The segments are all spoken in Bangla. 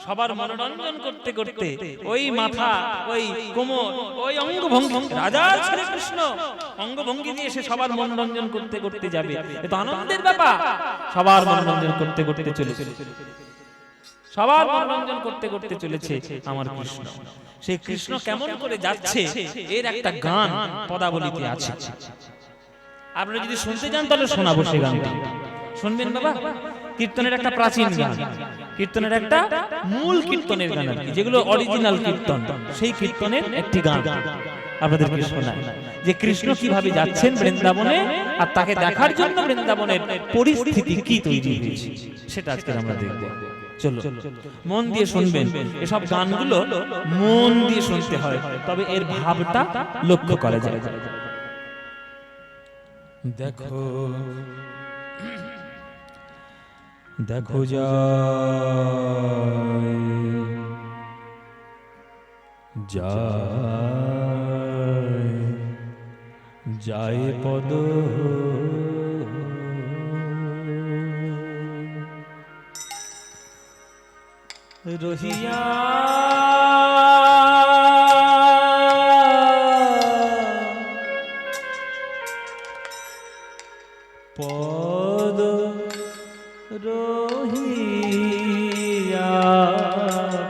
সবার মনোরঞ্জন করতে করতে ওই মাথা, ওই কোমর, ওই অঙ্গভঙ্গি, রাজার ছেলে কৃষ্ণ অঙ্গভঙ্গি দিয়ে সে সবার মনোরঞ্জন করতে করতে যাবে। এটা আনন্দের ব্যাপার। সবার মনোরঞ্জন করতে করতে চলেছে, সবার মনোরঞ্জন করতে করতে চলেছে আমার কৃষ্ণ। সেই কৃষ্ণ কেমন করে যাচ্ছে এর একটা গান পদাবলীতে আছে। আপনারা যদি শুনতে চান তাহলে শোনাবো সেই গানটি, শুনবেন বাবা। কীর্তনের একটা প্রাচীন গান, কীর্তনের একটা মূল কীর্তনের গান আর কি, যেগুলো অরিজিনাল কীর্তন, সেই কীর্তনের একটি গান আপনাদেরকে শোনায় যে কৃষ্ণ কিভাবে যাচ্ছেন বৃন্দাবনে, আর তাকে দেখার জন্য বৃন্দাবনের পরিস্থিতি কি তৈরি হয়েছে সেটা আজকে আমরা দেখব। চলো মন দিয়ে শুনবেন, এসব গানগুলো মন দিয়ে শুনতে হয়, তবে এর ভাবটা লক্ষ্য করা যায়। দেখো দেখো যায় যায় যায় পদ রহিয়া পদ রহিয়া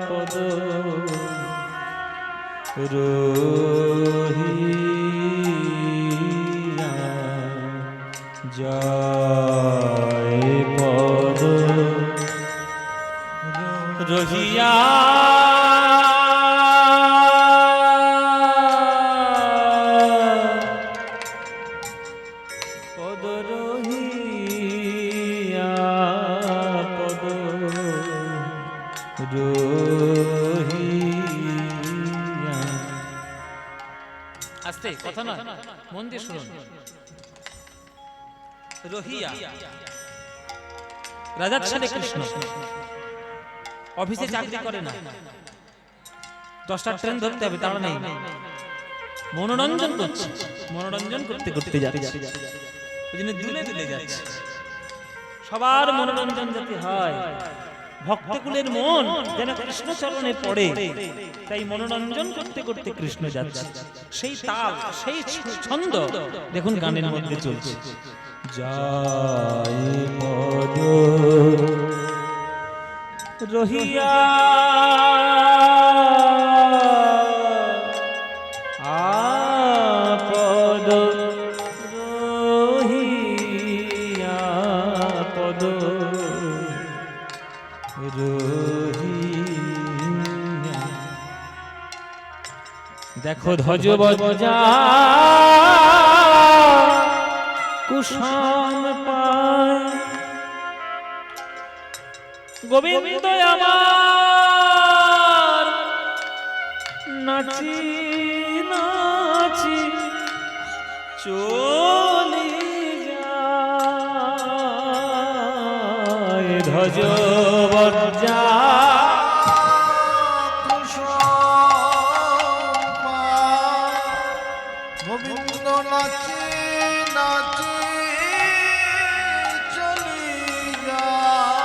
পদ রহিয়া যায় পদ রহিয়া পদ রহিয়া পদ রহিয়া। আস্তে কথা না, মন দিয়ে শুনুন। রহিয়া রাজার ছেলে কৃষ্ণ অফিসে চাকরি করে না, 10টার ট্রেন ধরতে হবে, তারা নেই, মনোরঞ্জন করছে, মনোরঞ্জন করতে করতে যাচ্ছে, ওই জন্য দুলে দুলে যাচ্ছে। সবার মনোরঞ্জন যাতে হয়, ভক্তকুলের মন যেন কৃষ্ণ চরণে পড়ে, তাই মনোরঞ্জন করতে করতে কৃষ্ণ যাচ্ছে। সেই তাল, সেই ছন্দ দেখুন গানের মধ্যে চলছে। যায় পদ রহিয়া আপদ রহিয়া পদ রহিয়া। দেখো ধ্বজ বজ্জা কুসুম পায়, গোবিন্দ আমার নাচি নাচি চলি যায়। ধ্বজ বজ্জা গোবিন্দ নাচি নাচি চলি যায়।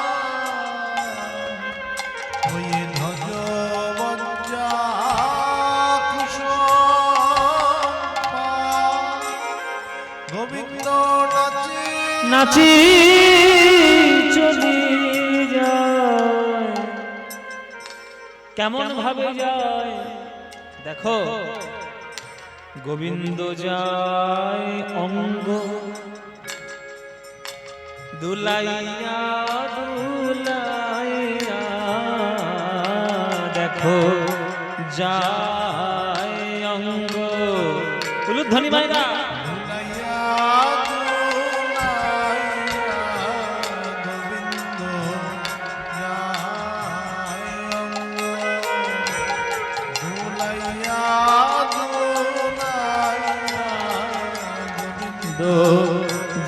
ওই ধ্বজ বজ্জা কুসুম গোবিন্দ নাচি নাচি চলি যায়। কেমন ভাবে যায় দেখো, গোবিন্দ যায় অঙ্গ দুলাইয়া দুলাইয়া, দেখো যায় অঙ্গ। উলুধ্বনি মাইরা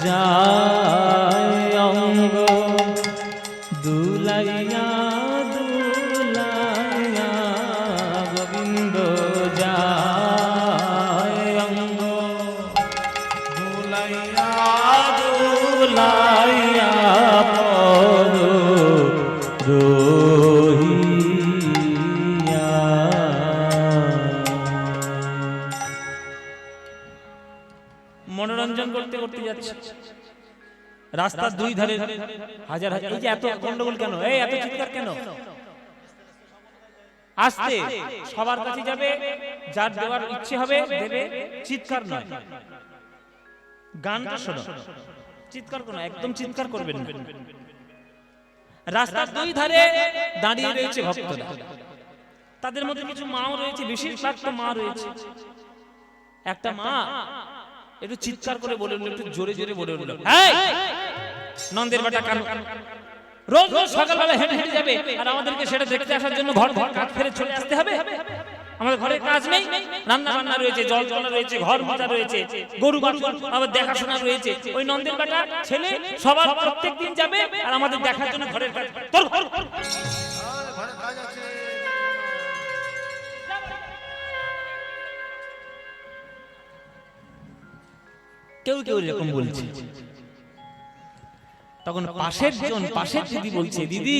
যায় অঙ্গ দুলাইয়া দুলাইয়া, গোবিন্দ যায় অঙ্গ দুলাইয়া দুলাইয়া পদ রহিয়া। রাস্তার দুই ধারে হাজার হাজার, এই যে এত গন্ডগোল কেন, এই এত চিৎকার কেন? আস্তে, সবার কাছে যাবে, যার দেওয়ার ইচ্ছে হবে দেবে, চিৎকার নয়। গানটা শোনো, চিৎকার করো না, একদম চিৎকার করবেন না। রাস্তার দুই ধারে দাঁড়িয়ে রয়েছে ভক্তরা, তাদের মধ্যে কিছু মাও রয়েছে, বেশিরভাগ তো মা রয়েছে। একটা মা একটু চিৎকার করে বলে উঠল, একটু জোরে জোরে বলে উঠল, এই নন্দের বেটা কান, রোজ রোজ সকালবেলা হেঁটে হেঁটে যাবে আর আমাদেরকে সেটা দেখতে আসার জন্য ঘর ঘর কাজ ফেলে চলে আসতে হবে? আমাদের ঘরে কাজ নেই, রান্না বান্না রয়েছে, জল জল রয়েছে, ঘর মোছা রয়েছে, গরু বাছুর আবার দেখাশোনা রয়েছে। ওই নন্দের বেটা ছেলে সবার প্রত্যেকদিন যাবে আর আমাদের দেখার জন্য ঘরের কাজ। তোর ঘর ঘরে কাজ আছে। কেউ কেউ এরকম বলছে। তখন পাশের দিদি বলছে, দিদি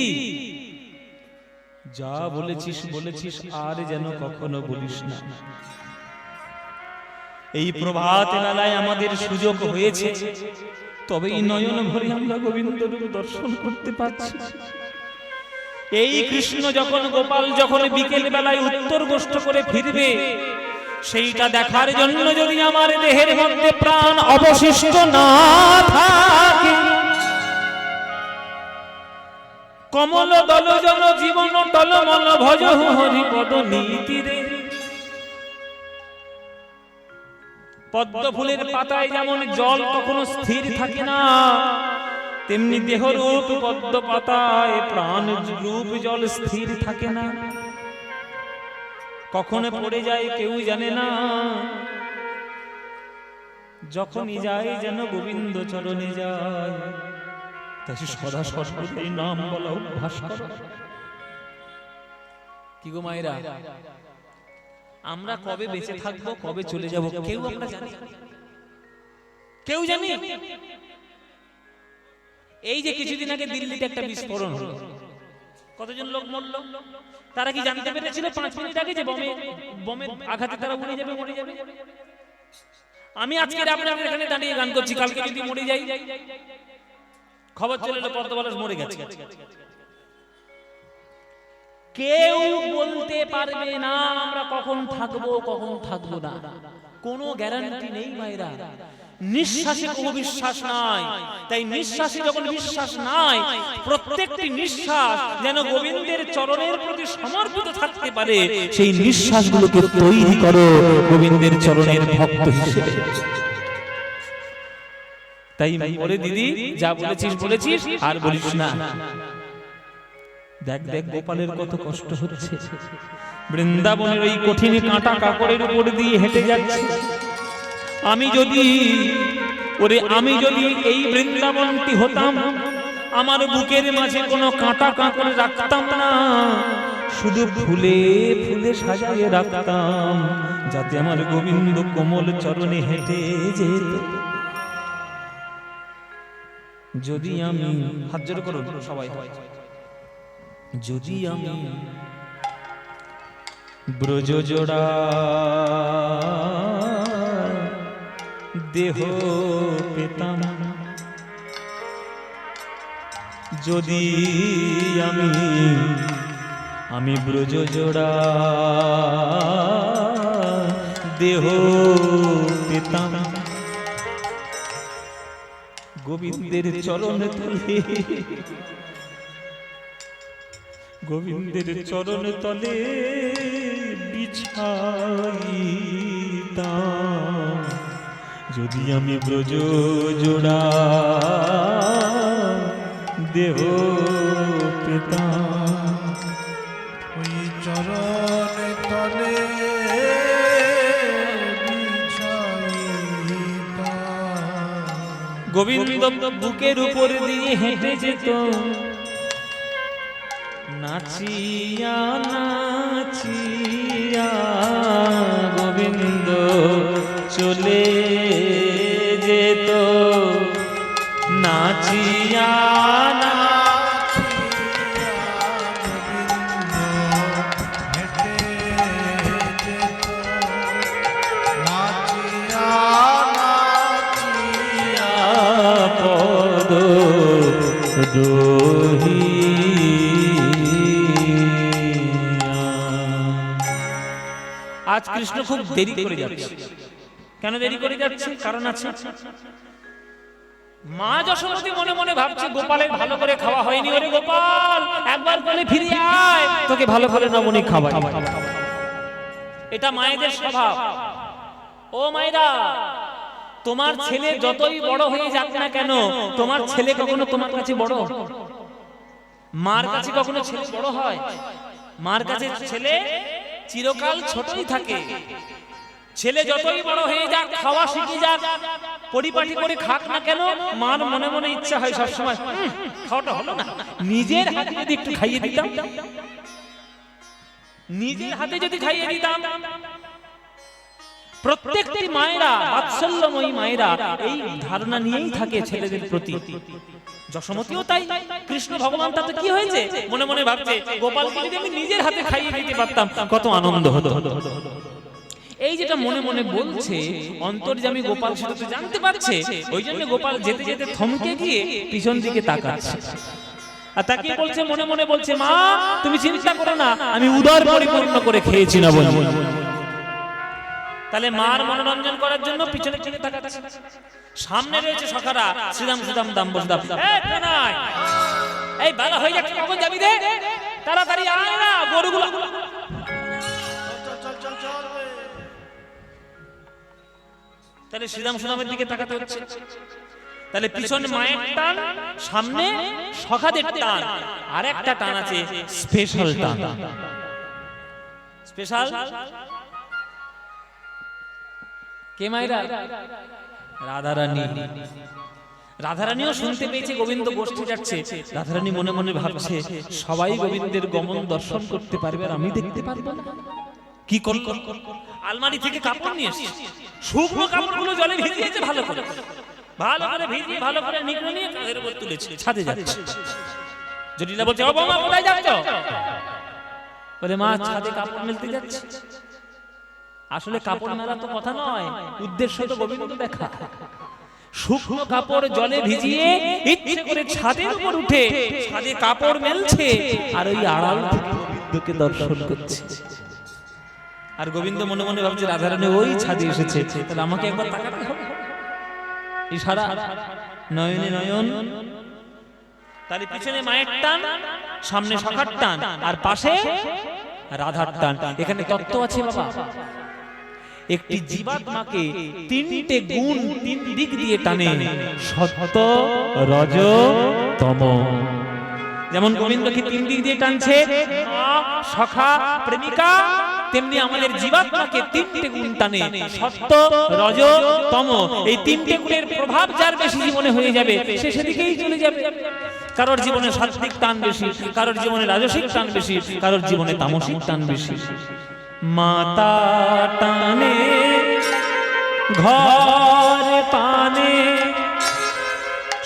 যা বলেছিস বলেছিস, আর যেন কখনো বলিস না। এই প্রভাত বেলায় আমাদের সুযোগ হয়েছে, তবেই নয়ন ভরে আমরা গোবিন্দ রূপ দর্শন করতে পারছি। এই কৃষ্ণ যখন, গোপাল যখন বিকেল বেলায় উত্তর গোষ্ঠ করে ফিরবে, সেইটা দেখার জন্য যদি আমার দেহের মধ্যে প্রাণ অবশিষ্ট না থাকে, কমল দল জন জীবন টলমল ভজ হরি পদ নীতি রে। পদ্ম ফুলের পাতায় যেমন জল কখনো স্থির থাকে না, তেমনি দেহরূপ পদ্ম পাতায় প্রাণ রূপ জল স্থির থাকে না, কখনো পড়ে যায় কেউ জানে না। যখনই যায় যেন গোবিন্দ চরণে যায়, তাই সদা সর্বদাই নাম বলা অভ্যাস করো। কি গো মায়েরা, আমরা কবে বেঁচে থাকবো, কবে চলে যাব, কেউ আমরা জানি? কেউ জানি? এই যে কিছুদিন আগে দিল্লিতে একটা বিস্ফোরণ হলো, কতজন লোক মরলো, তারা কি জানতে পেরেছিল 5 মিনিট আগে যে বোমের আঘাতে তারা উড়ে যাবে, মরে যাবে? আমি আজকে আপনাদের এখানে দাঁড়িয়ে গান করছি, কালকে যদি মরে যাই, খবর চলে এলো পর্দাবালাস মরে গেছে। কেউ বলতে পারবে না আমরা কখন থাকবো কখন থাকবো না, কোনো গ্যারান্টি নেই মায়েরা। নিঃশ্বাসে কোনো বিশ্বাস নাই, তাই নিঃশ্বাসে যখন বিশ্বাস নাই, প্রত্যেকটি নিঃশ্বাস যেন গোবিন্দের চরণের প্রতি সমর্পিত থাকতে পারে, সেই নিঃশ্বাসগুলোকে তৈরি করো গোবিন্দের চরণের ভক্ত হিসেবে। তাই বলে দিদি, যা বলেছিস বলেছিস, আর বলিস না। দেখ দেখ গোপালের কত কষ্ট হচ্ছে, বৃন্দাবনের ওই কঠিন কাঁটা কাপড়ের উপর দিয়ে হেঁটে যাচ্ছে। আমি যদি এই বৃন্দাবনটি হতাম, আমার বুকের মাঝে কোনো কাঁটা কাঁকড়ে রাখতাম না, শুধু ফুলে ফুলে সাজিয়ে রাখতাম, যাতে আমার গোবিন্দ কোমল চরণে হেঁটে যেত। যদি আমি, হাত জোড় করুন সবাই, যদি আমি ব্রজ জোড়া দেহ পেতাম, যদি আমি ব্রজ জোড়া দেহ পেতাম, গোবিন্দের চরণ তলে, গোবিন্দের চরণ তলে বিছাইতাম, যদি আমি ব্রজ জোড়া দেহ পেতাম। ওই চরণ তলে গোবিন্দ বুকের উপর দিয়ে হেঁটে যেত, নাচিয়া নাচিয়া গোবিন্দ চলে যেত, নাচিয়া পদ আজ কৃষ্ণ খুব দেরি করে যাচ্ছে। কেন দেরি করে যাচ্ছে? কারণ আছে। মা যশোমতী মনে মনে ভাবছে গোপালের ভালো করে খাওয়া হয়নি, ওরে গোপাল একবার বলে ফিরে আয়, তোকে ভালো করে নবনী খাওয়াই। এটা মায়েদের স্বভাব। ও মায়েরা, তোমার ছেলে যতই বড় হয়ে যাক না কেন, তোমার ছেলে কখনো তোমার কাছে বড়? মার কাছে কখনো ছেলে বড় হয়? মার কাছে ছেলে চিরকাল ছোটই থাকে। ছেলে যতই বড় হয়ে যাক, খাওয়া শিখে যাক, পরিপাটি করে খাক না কেন, মার মনে মনে ইচ্ছা হয় সবসময় খাওয়াটা হলো না, নিজের হাতে যদি একটু খাইয়ে দিতাম, নিজের হাতে যদি খাইয়ে দিতাম। প্রত্যেকটি মায়েরা, বাৎসল্যময়ী মায়েরা এই ধারণা নিয়েই থাকে ছেলেদের প্রতি। যশোমতীও তাই। কৃষ্ণ ভগবান তাতে কি হয়েছে? মনে মনে ভাবছে গোপালকে যদি আমি নিজের হাতে খাইয়ে দিতে পারতাম কত আনন্দ হতো। এই যেটা মনে মনে বলছে, অন্তর্যামী গোপাল সেটা তো জানতে পারছে। ওই জন্য গোপাল যেতে যেতে থমকে গিয়ে পিছন দিকে তাকাচ্ছে, আর তাকে বলছে, মনে মনে বলছে, মা তুমি চিন্তা করো না, আমি উদর পরিপূর্ণ করে খেয়েছি না বল। তাহলে মার মনোরঞ্জন করার জন্য পিছনে ফিরে তাকাচ্ছে। সামনে রয়েছে সখারা, শ্রীরাম শ্রীরাম দাম বসদাম। এই বেলা হয়ে যাচ্ছে, কখন যাবি রে? তাড়াতাড়ি আয় না, গরুগুলো। তাহলে শ্রীরাম শ্রীরামের দিকে তাকাতে হচ্ছে। তাহলে পিছনে মায়ের টান, সামনে সখাদের টান, আর একটা টান আছে স্পেশাল টান। স্পেশাল কে মায়েরা? রাধারানী। রাধারানীও শুনতে পেয়েছে গোবিন্দ গোষ্ঠী যাচ্ছে। রাধারানী মনে মনে ভাবছে সবাই গোবিন্দের গমন দর্শন করতে পারবে আর আমি দেখতে পারবো না। কি করল? আলমারি থেকে কাপড় নিয়ে এসেছে, শুকনো কাপড়গুলো জলে ভিজিয়েছে, ভালো করে ভিজিয়ে ভালো করে নিগড়ে নিয়ে কাঁধের উপর তুলেছে, ছাদে যাচ্ছে। জটিলা বলছে, ও বৌমা কোথায় যাচ্ছ? বলে, মা ছাদে কাপড় মেলতে যাচ্ছে। আসলে কাপড় মেলা তো কথা নয়, উদ্দেশ্য তো গোবিন্দ দেখা। শুকনো কাপড় জলে ভিজিয়ে ইচ্ছে করে ছাদের উপর উঠে ছাদে কাপড় মেলছে, আর ওই আড়াল থেকে গোবিন্দকে দর্শন করছে। আর গোবিন্দ মনে মনে ভাবছে রাধারানী ওই ছাদে এসেছে, তাহলে আমাকে একবার তাকাতে হবে। ইশারা, নয়নে নয়ন। তাহলে পিছনে মায়ের টান, সামনে সখার টান, আর পাশে রাধার টান। এখানে তত্ত্ব আছে বাবা। একটি জীবাত্মাকে তিনটে গুণ তিন দিক দিয়ে টানে, সত্য, রজ, তম। যেমন গোবিন্দকে তিন দিক দিয়ে টানছে, মা, সখা, প্রেমিকা, তেমনি আমাদের জীবাত্মাকে তিনটে গুণ টানে, সত্য, রজ, তম। এই তিনটে গুণের প্রভাব যার বেশি জীবনে হয়ে যাবে, সে সেদিকেই চলে যাবে। কারোর জীবনে সাত্বিক টান বেশি, কারোর জীবনে রাজসিক টান বেশি, কারোর জীবনে তামসিক টান বেশি। মাতা টানে ঘর পানে,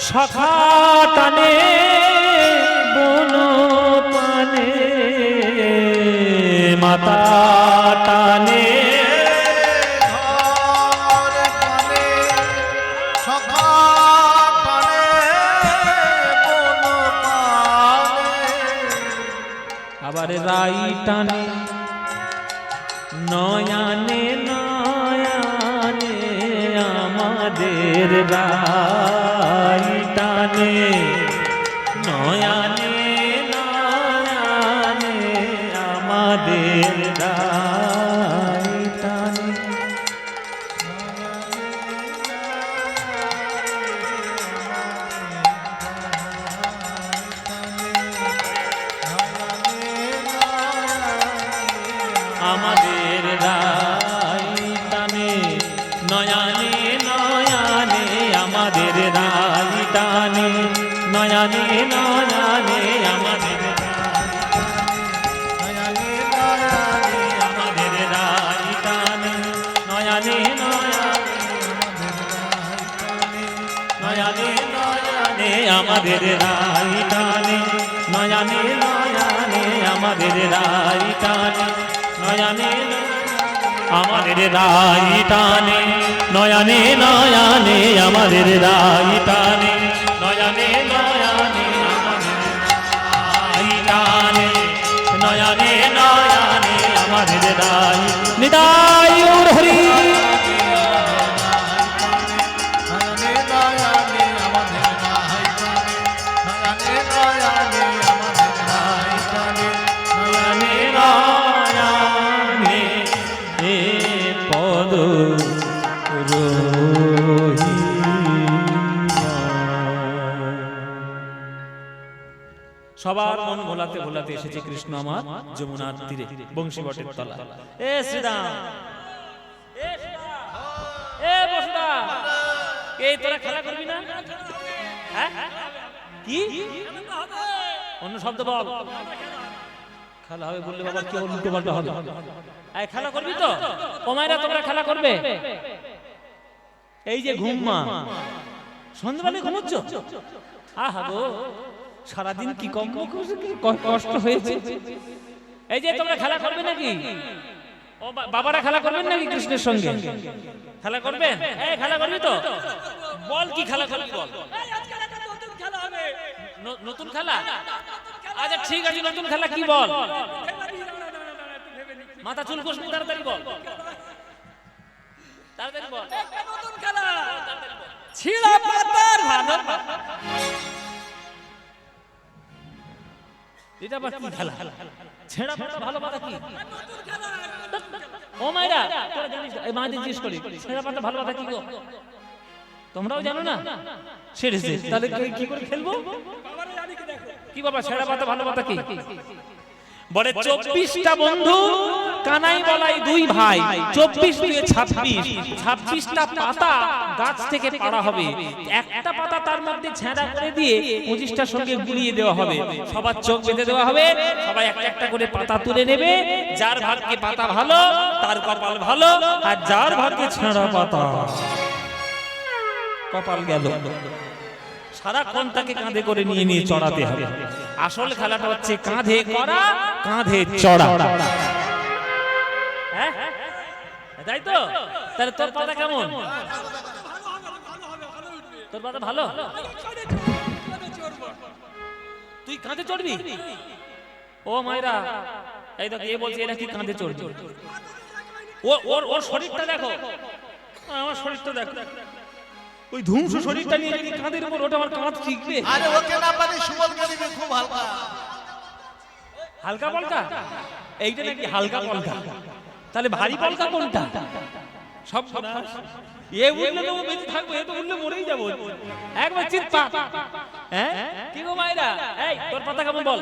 সখা টানে বন পানে। মাতা টানে ঘর পানে, সখা টানে বন পানে। আবার রাই টানে নয়ানে নয়ানে, আমাদের রাই টানে নয়ানে নয়ানে, আমাদের রাই টানে। আমাদের রাই টানে নয়ানে নয়ানে, আমাদের রাই টানে নয়ানে নয়ানে, আমাদের নয়ানে নয়ানে, আমাদের রাই টানে নয়ানে নয়ানে, নয়ানে নয়ানে, আমাদের রাই টানে নয়ানে নয়ানে, আমাদের রাই টানে নয়ানে, আমাদের রাই টানে নয়ানে নয়ানে, আমাদের রাই টানে নয়ানে নয়ানে, আমাদের রাই টানে নয়ানে নয়ানে, আমাদের রাই। নিতাই। সবার মন ভোলাতে ভোলাতে এসেছে কৃষ্ণ আমার যমুনার তীরে বংশী বটের তলা। এ শ্রীরাম, এ শ্রীরাম, এ বসুদা, এই তোরা খেলা করবি না? হ্যাঁ কি অন্য শব্দ বল। খেলা হবে বললে বাবা কি উল্টো পাল্টা হবে? এই খেলা করবি তো? ও মায়েরা তোমরা খেলা করবে? এই যে ঘুমমা সন্ধ্যাবেলায় ঘুমোচ্ছ? আহা গো, সারাদিন কি কম কষ্ট হয়েছে। এই যে তোমরা খেলা করবে নাকি? ও বাবারা খেলা করবেন নাকি কৃষ্ণের সঙ্গে? খেলা করবেন? এই খেলা করবি তো? বল কি খেলা করবি বল। নতুন খেলা? আচ্ছা ঠিক আছে, নতুন খেলা কি বল? মাথা চুল কোষ তাড়াতাড়ি বল, তাড়াতাড়ি বল। নতুন খেলা ছিঁড়া পাতার ভালো। এটা আবার কি খেলা? ছেঁড়া পাতা ভালো পাতা কি? ও মায়েরা তোরা জানিস? এই মাদের জিজ্ঞেস করি, ছেঁড়া পাতা ভালো পাতা কি গো? তোমরাও জানো না? সেরেছে তাহলে কি করে খেলবো? কি বাবা ছেঁড়া পাতা ভালো পাতা কি? বলে 24টা বন্ধু, কানাই বলাই দুই ভাই, 24 দিয়ে 26, 26টা পাতা গাছ থেকে পাড়া হবে। একটা পাতা তার মধ্যে ছেঁড়া করে দিয়ে 25টার সঙ্গে গুলিয়ে দেওয়া হবে। সবার চোখ বেঁধে দেওয়া হবে, সবাই একটা একটা করে পাতা তুলে নেবে। যার ভাগ্যে পাতা ভালো তার কপাল ভালো, আর যার ভাগ্যে ছেঁড়া পাতা কপাল গেল। সারাক্ষণ তাকে কাঁধে করে নিয়ে নিয়ে চড়াতে হবে। আসল খেলাটা হচ্ছে কাঁধে করা, কাঁধে চড়া। হ্যাঁ তাই তো? তাহলে তোর পাতা কেমন? তোর পাতা ভালো? তুই কাঁধে চড়বি? ও মায়েরা এই দেখো, এ বলছে এরা কি কাঁধে চড়বে? ওর শরীরটা দেখো, আমার শরীরটা দেখো। ওই ধ্বংস শরীরটা নিয়ে যদি কাঁধের উপর ওটা আমার কাঁধ শিখবে। আরে ওকে না পারি সুবল করিবে খুব হালকা। হালকা পলকা? এইটা নাকি হালকা পলকা? তাহলে ভারী পলকা কোনটা? সব এ উঠলে তো বেঁচে থাকবো, এ তো উঠলে মরেই যাবো একবার চিৎপা। হ্যাঁ কি গো মায়েরা, এই তোর পাতা কেমন বল?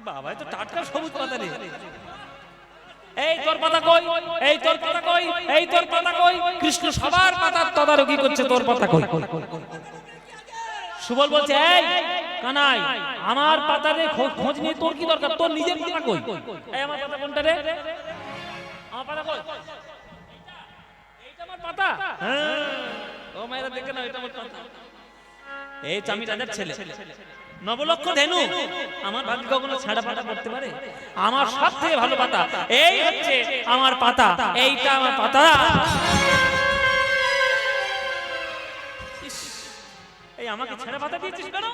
বাবা তো টাটকা সবুজ পাতা রে। এই তোর পাতা কই? এই তোর পাতা কই? এই তোর পাতা কই? কৃষ্ণ সবার পাতার তদারকি করছে, তোর পাতা কই? সুবল বলছে এই কানাই, আমার পাতারে খোঁজ নিয়ে তোর কি দরকার? তোর নিজের পাতা কই? এই আমার পাতা কোনটা রে? আমার পাতা কই? এইটা আমার পাতা? হ্যাঁ ও মায়েরা দেখে না, এটা আমার পাতা। এই চামি রাজার ছেলে নবলক্ষ ধেনু, আমার ভাগ্যে কখনো ছাড়া পাতা করতে পারে? আমার সব থেকে ভালো পাতা এই হচ্ছে আমার পাতা, এইটা আমার পাতা। এই আমাকে ছেঁড়া পাতা দিয়েছিস কেন?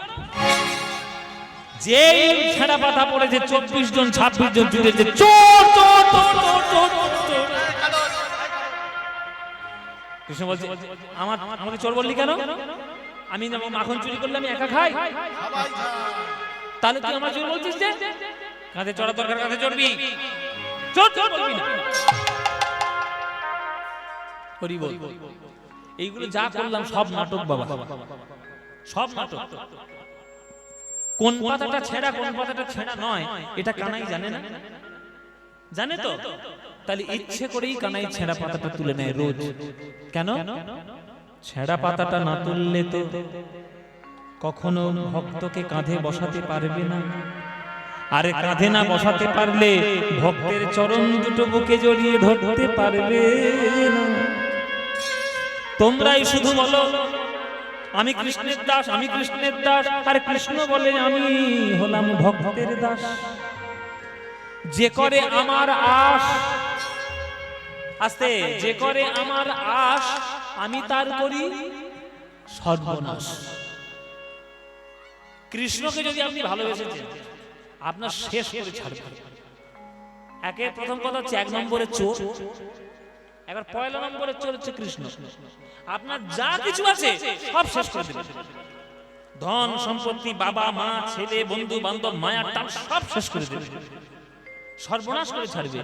যে ছেঁড়া পাতা পড়েছে 24 জন 26 জন জুড়েছে চোর চোর চোর চোর চোর। কৃষ্ণ বলছে আমাকে চোর বললি কেন? আমি মাখন চুরি করলে আমি একা খাই? তাহলে তুই আমার চোর বলছিস যে? কাঁধে চড়া দরকার, কাঁধে চড়বি, চোর চোর বলবি না। হরি বল। এইগুলো যা করলাম সব নাটক বাবা, সব নাটক। কোন পাতাটা ছেঁড়া কোন পাতাটা ছেঁড়া নয় এটা কানাই জানে না? জানে তো? তাহলে ইচ্ছে করেই কানাই ছেঁড়া পাতাটা তুলে নেয় রোজ। কেন? ছেঁড়া পাতাটা না তুললে তো কখনো ভক্তকে কাঁধে বসাতে পারবে না। আরে কাঁধে না বসাতে পারলে ভক্তের চরণ দুটো বুকে জড়িয়ে ধরতে পারবে না। তোমরাই শুধু বলো আমি কৃষ্ণের দাস, আমি কৃষ্ণের দাস, আর কৃষ্ণ বলে আমি হলাম ভক্তের দাস। যে করে আমার আশ, আস্তে, যে করে আমার আশ আমি তার করি সর্বনাশ। কৃষ্ণকে যদি আপনি ভালোবেসেছেন আপনার শেষ করে ছাড়বেন। একে প্রথম কথা হচ্ছে 1 নম্বরে চোর, এবার পয়লা নম্বরে চোর হচ্ছে কৃষ্ণ। আপনার যা কিছু আছে সব শেষ করে দেবেন। ধন সম্পত্তি, বাবা মা ছেলে বন্ধু বান্ধব মায়া টান সব শেষ করে দেবেন। সর্বনাশ করে ছাড়বে।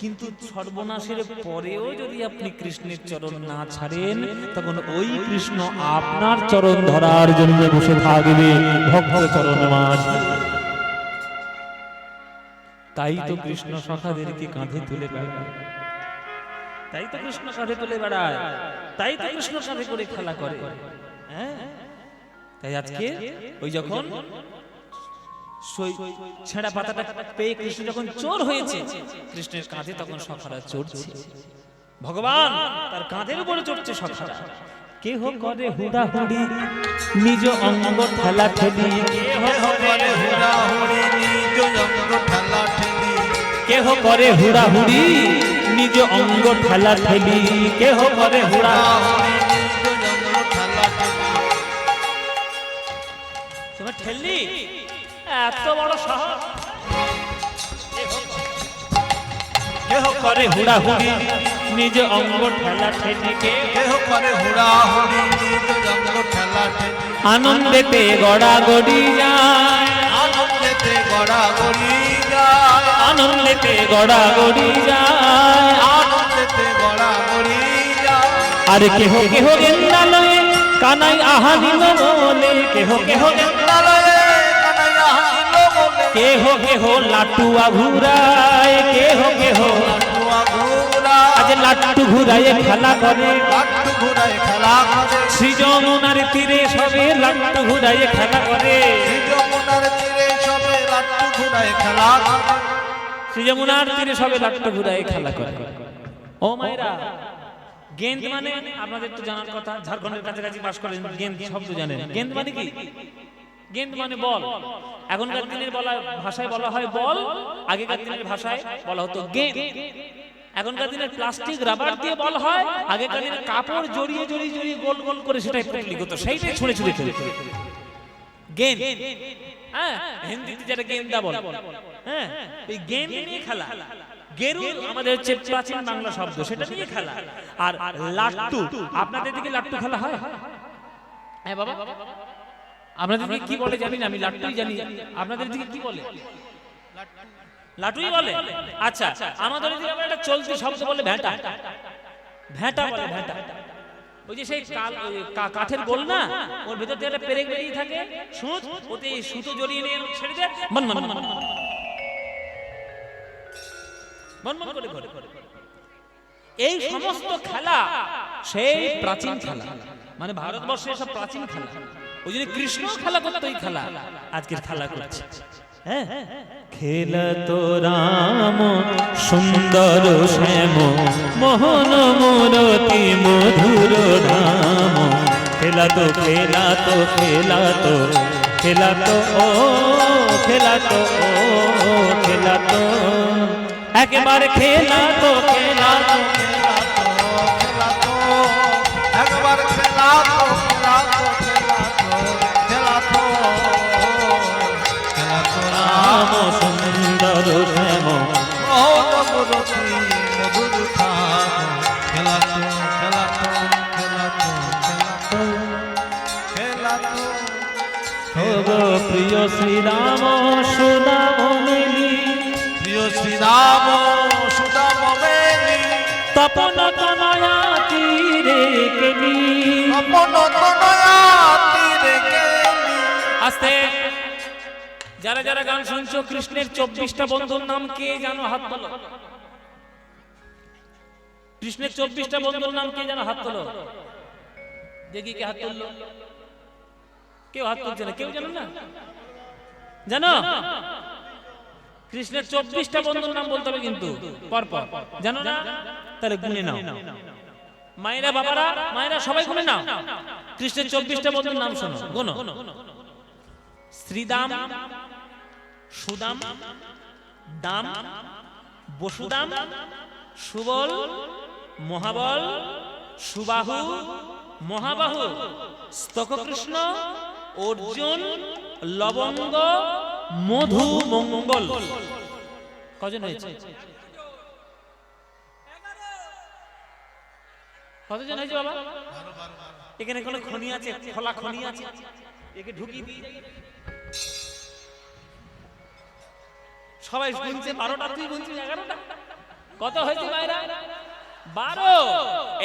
কিন্তু সর্বনাশের পরেও যদি আপনি কৃষ্ণের চরণ না ছাড়েন, তখন ওই কৃষ্ণ আপনার চরণ ধরার জন্য বসে থাকবে ভক্ত চরণে মাঝে। তাই তো কৃষ্ণ সখাদেরকে কাঁধে তুলে বেড়ায়, তাই তো কৃষ্ণ কাঁধে তুলে বেড়ায়, তাই তো কৃষ্ণ কাঁধে করে খেলা করে। হ্যাঁ, তাই আজকে ওই যখন ছেঁড়া পাতাটা পেয়ে কৃষ্ণ যখন চোর হয়েছে, কৃষ্ণের কাঁধে তখন সখারা চড়ছে। ভগবান তার কাঁধের উপরে চড়ছে সখারা। কেহ করে হুড়াহুড়ি নিজ অঙ্গ ঠেলা ঠেলি, কেহ করে হুড়াহুড়ি নিজ অঙ্গ ঠেলা ঠেলি, কেহ করে হুড়াহুড়ি নিজ অঙ্গ ঠেলা ঠেলি, কেহ করে হুড়াহুড়ি নিজ অঙ্গ ঠেলা ঠেলি। তোমার ঠেললি এত বড় সাহস! কেহ করে হুড়াহুড়ি নিজ অঙ্গ ঠেলা ঠেলি, কেহ করে হুড়াহুড়ি নিজ অঙ্গ ঠেলা ঠেলি, আনন্দেতে গড়াগড়ি যায়, আনন্দেতে গড়াগড়ি যায়, আনন্দেতে গড়াগড়ি যায়, আনন্দেতে গড়াগড়ি যায়। আর কেহ কেহ গেন্দালয়ে কানাই আহানিল বলে, কেহ কেহ গেন্দালয়ে কানাইয়া হাসিল বলে, কেহ কেহ লাটুয়া ঘুরায়, কেহ কেহ লাটুয়া ঘুরায়, আজ লাট্টু ঘুরায় খেলা করে, লাট্টু ঘুরায় খেলা করে, শ্রী যমুনার তীরে সবে লাট্টু ঘুরায় খেলা করে, শ্রী যমুনার তীরে সবে লাট্টু ঘুরায় খেলা করে, শ্রী যমুনার তীরে সবে লাট্টু ঘুরায় খেলা করে। ও মায়েরা, গেন্দ মানে আপনাদের তো জানার কথা, ঝাড়খণ্ডের কাছাকাছি বাস করেন, গেন্দ শব্দ জানেন। গেন্দ মানে কি? গেন্দ মানে বল। এখনকার দিনের ভাষায় বলা হয় বল, আগেকার দিনের ভাষায় বলা হতো গেন্দ। এখনকার দিনের প্লাস্টিক রাবার দিয়ে বল হয়, আগেকার দিনের কাপড় জড়িয়ে জড়িয়ে জড়িয়ে গোল গোল করে সেটাই পুটলি হতো, সেইটাই ছুঁড়ে ছুঁড়ে খেলতো। গেন্দ, হ্যাঁ, হিন্দিতে যেটা গেন্দা বল। হ্যাঁ, এই গেন্দ নিয়ে খেলা। গেরু আমাদের হচ্ছে প্রাচীন বাংলা শব্দ, সেটা নিয়ে খেলা। আর লাট্টু, আপনাদের দিকে লাট্টু খেলা হয়? হ্যাঁ বাবা, আপনাদের দিকে কি বলে জানি না, আমি লাট্টুই জানি। আপনাদের দিকে কি বলে? লাটুই বলে। আচ্ছা, আমাদের দিকে আবার একটা চলতি শব্দ বলে ভেঁটা। ভেঁটা বলে, ভেঁটা। ওই যে সেই কাঠের গোল না, ওর ভেতর থেকে একটা পেরেক বেরিয়ে থাকে, সুত, ওতে সুতো জড়িয়ে নিয়ে ছেড়ে দেয়, মন মন মন মন মন করে ঘরে। এই সমস্ত খেলা সেই প্রাচীন খেলা, মানে ভারতবর্ষের সব প্রাচীন খেলা। ওই জন্য কৃষ্ণ খেলা করতো, এই খেলা আজকের খেলা করছে। হ্যাঁ, খেলা তো রাম সুন্দর শ্যাম মোহন মূরতি মধুর ধাম, খেলা তো খেলা তো খেলা তো খেলা তো ও খেলা তো ও খেলা তো একেবারে খেলা তো খেলা তো খেলা তো একবার খেলা তো খেলা তো খেলা তো খেলা তো রাম সুন্দর শ্যাম মোহন মূরতি মধুর ধাম, খেলা তো খেলা তো খেলা তো খেলা তো খেলা তো প্রিয় শ্রীরাম সুদাম মেলি, প্রিয় শ্রীরাম সুদাম মেলি, তপন তনয়া তীরে কেলি। তপন তনয়া তীরে কেলি। আস্তে, যারা যারা গান শুনছো, কৃষ্ণের 24টা বন্ধুর নাম কে জানো? হাত তোলো। কৃষ্ণের 24টা বন্ধুর নাম কে জানো? হাত তোলো দেখি, কে হাত তুললো? কেউ হাত তুলছে না, কেউ জানো না? জানো? কৃষ্ণের 24টা বন্ধুর নাম বলতে হবে কিন্তু পরপর, জানো না? তাহলে গুনে নাও। মায়েরা, বাবারা, মায়েরা সবাই গুনে নাও। কৃষ্ণের 24টা বন্ধুর নাম শোনো, গুনো। শ্রীদাম, সুদাম, দাম, বসুদাম, সুবল, মহাবল, সুবাহু, মহাবাহু, স্তককৃষ্ণ, অর্জুন, লবঙ্গ, মধু, মঙ্গল। কজন হয়েছে? কতজন হয়েছে বাবা? এখানে কোনো খনি আছে? খোলা খনি আছে? একে ঢুকিয়ে দিয়ে সবাই গুনছে 12টা, তুই গুনছিস 11টা। কত হয়েছে মায়েরা? 12।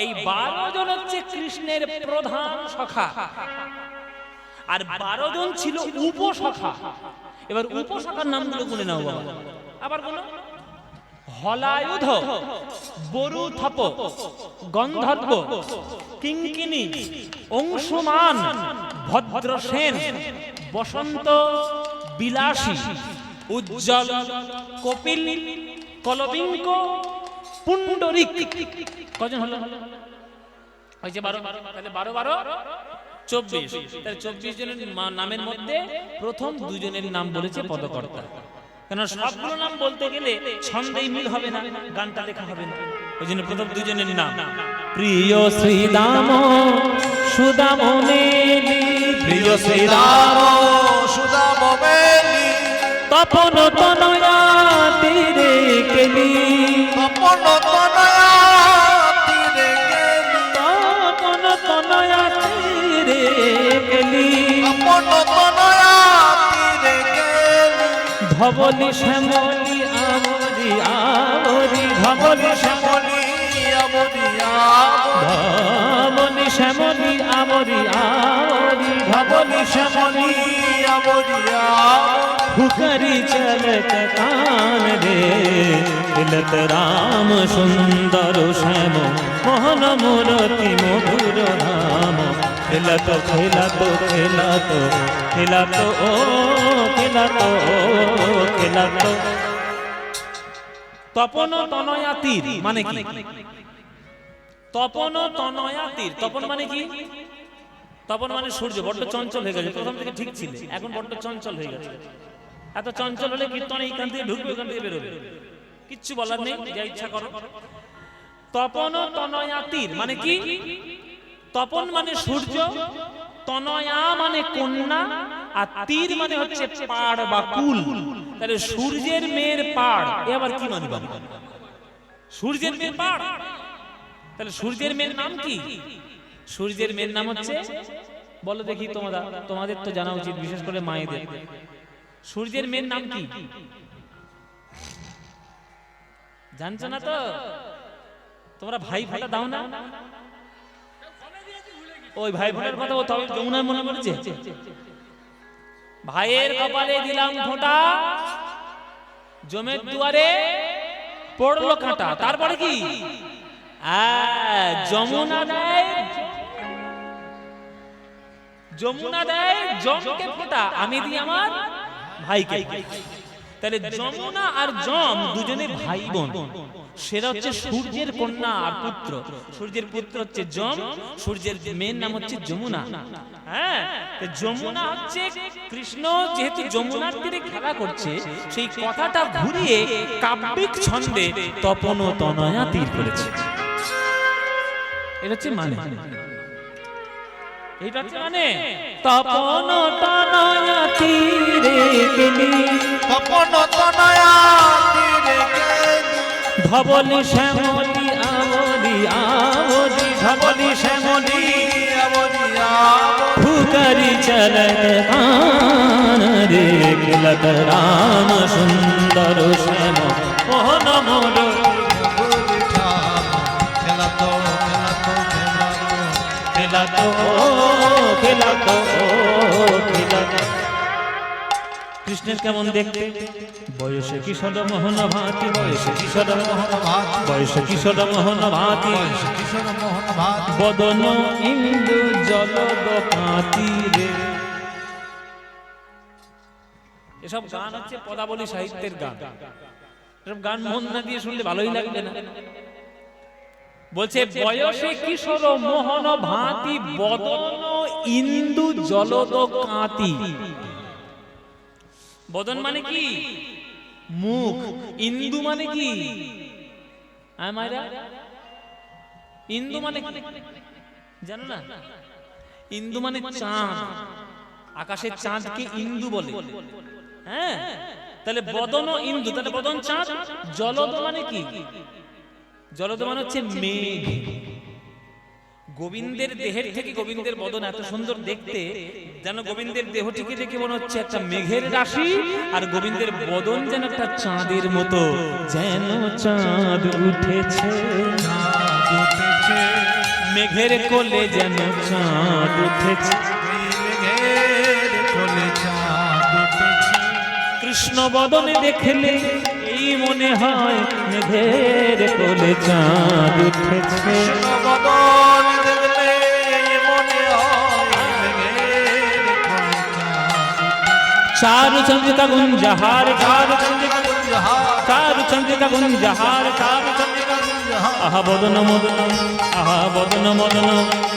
এই 12 জন হচ্ছে কৃষ্ণের প্রধান সখা, আর 12 জন ছিল উপসখা। এবার উপসখার নামগুলো গুনে নাও বাবা, আবার গুনো। হলায়ুধ, বরুথপ, গন্ধর্ব, কিঙ্কিনী, অংশুমান, ভদ্রসেন, বসন্ত বিলাসী, উজ্জ্বল, কপিল, কলবিঙ্ক, পুণ্ডরিক। কজন হলো? হয়েছে 12। তাহলে 12 12 24। তাহলে 24 জনের নামের মধ্যে প্রথম 2 জনের নাম বলেছে পদকর্তা। কেন সবগুলো নাম বলতে গেলে ছন্দেই মিল হবে না, গানটা লেখা হবে না। ওই জন্য প্রথম 2 জনের নাম। প্রিয় শ্রীদাম সুদাম মেলি, প্রিয় শ্রীরাম সুদাম মেলি, তপন তনয়া তীরে কেলি, তপন তনয়া তীরে গেলি, তপন তনয়া তীরে কেলি, তপন তনয়া তীরে গেলি, ধবলি শ্যামলি আমরি আমরি, ধবলি শ্যামলি আমরিয়া, ধবলি শ্যামলি আমরি আমরি, ধবলি শ্যামলি আমরিয়া, হুকরি চলত কান রে, তিলক রাম সুন্দর শ্যাম, মোহন মূরতি মধুর ধাম, খেলত খেলত খেলত খেলত ও খেলত ও খেলত। তপন তনয়া তীর মানে কি? তপন তনয়া তীর, তপন মানে কি? তপন মানে সূর্য। বড্ড চঞ্চল হয়ে গেছে, প্রথম থেকে ঠিক ছিল, এখন বড্ড চঞ্চল হয়ে গেছে। এত চঞ্চল হলে কীর্তন এইখান থেকে ঢুকবে, ওখান থেকে বেরোবে, কিচ্ছু বলার নেই, যা ইচ্ছা করো। তপন তনয়া তীর মানে কি? তপন মানে সূর্য, তনয়া মানে কন্যা, আর তীর মানে হচ্ছে পাড় বা কুল। তাহলে সূর্যের মেয়ের পাড়, এ আবার কি মানবা? সূর্যের মেয়ের পাড়। তাহলে সূর্যের মেয়ের নাম কি? সূর্যের মেয়ের নাম হচ্ছে, বলো দেখি তোমাদের তো জানা উচিত, বিশেষ করে মায়েদের। সূর্যের মেয়ের নাম কি জানছো না তো? তোমরা ভাই ফোঁটা দাও না? ওই ভাই ফোঁটার কথা ও তবে যমুনার মনে পড়েছে। ভাইয়ের কপালে দিলাম ফোঁটা, জমের দুয়ারে পড়লো কাঁটা। তারপরে কি? যমুনা দেয়, যমুনা দেয় জমকে ফোঁটা, আমি দিই আমার ভাইকে। তাহলে যমুনা আর যম দুজনে ভাই বোন। সেটা হচ্ছে সূর্যের কন্যা আর পুত্র। সূর্যের পুত্র হচ্ছে যম, সূর্যের মেয়ের নাম হচ্ছে যমুনা। হ্যাঁ, যমুনা হচ্ছে কৃষ্ণ যেহেতু যমুনার তীরে খেলা করছে, সেই কথাটা ঘুরিয়ে কাব্যিক ছন্দে তপন তনয়া তীর করেছে। এটা হচ্ছে মানে, এটা হচ্ছে মানে তপন তনয়া তীরে গেলি, তপন তনয়া তীরে গেলি, ধবলি শ্যামলি আমরি আমরি, ধবলি শ্যামলি আমরিয়া, হুকরি চলত কান রে, খেলত রাম সুন্দর শ্যাম, মোহন মোর খেলাতো খেলাতো খেলত খেলাতো খেলত খেলত। কৃষ্ণের কেমন দেখতে? বয়সে কিশোর মোহন ভাতি, বয়সে কিশোর মোহন ভাতি, বয়সে কিশোর মোহন ভাতি, কিশোর মোহন ভাতি, বদন ইন্দু জলদ কাঁতি রে। এসব গান হচ্ছে পদাবলী সাহিত্যের গান। এসব গান মন না দিয়ে শুনলে ভালোই লাগবে না। বলছে বয়সে কিশোর মোহন ভাতি, বদন ইন্দু জলদ কাঁতি। বদন মানে কি? মুখ। ইন্দু মানে কি? মায়েরা, ইন্দু মানে কি জানো না? ইন্দু মানে চাঁদ, আকাশের চাঁদকে ইন্দু বলে। হ্যাঁ, তাহলে বদন ইন্দু, তাহলে বদন চাঁদ। জলদ মানে কি? জলদ মানে হচ্ছে মেঘ। গোবিন্দের দেহের থেকে গোবিন্দের বদন এত সুন্দর দেখতে, যেন গোবিন্দের দেহটিকে দেখে মনে হচ্ছে একটা মেঘের রাশি, আর গোবিন্দের বদন যেন একটা চাঁদের মতো, যেন চাঁদ উঠেছে, চাঁদ উঠেছে, মেঘের কোলে যেন চাঁদ উঠেছে, মেঘের কোলে চাঁদ উঠেছে। কৃষ্ণ বদনে দেখলে এই মনে হয় মেঘের কোলে চাঁদ উঠেছে। কৃষ্ণ বদন দেখলে মনে হয় মেঘের কোলে চাঁদ উঠেছে। चारु चंद्रिका गुंजहार, चारु चंद्रिका गुंजहार, चारु चंद्रिका गुंजहार, चारु चंद्रिका गुंजहार। आहा बदन मदन, आहा बदन मदन,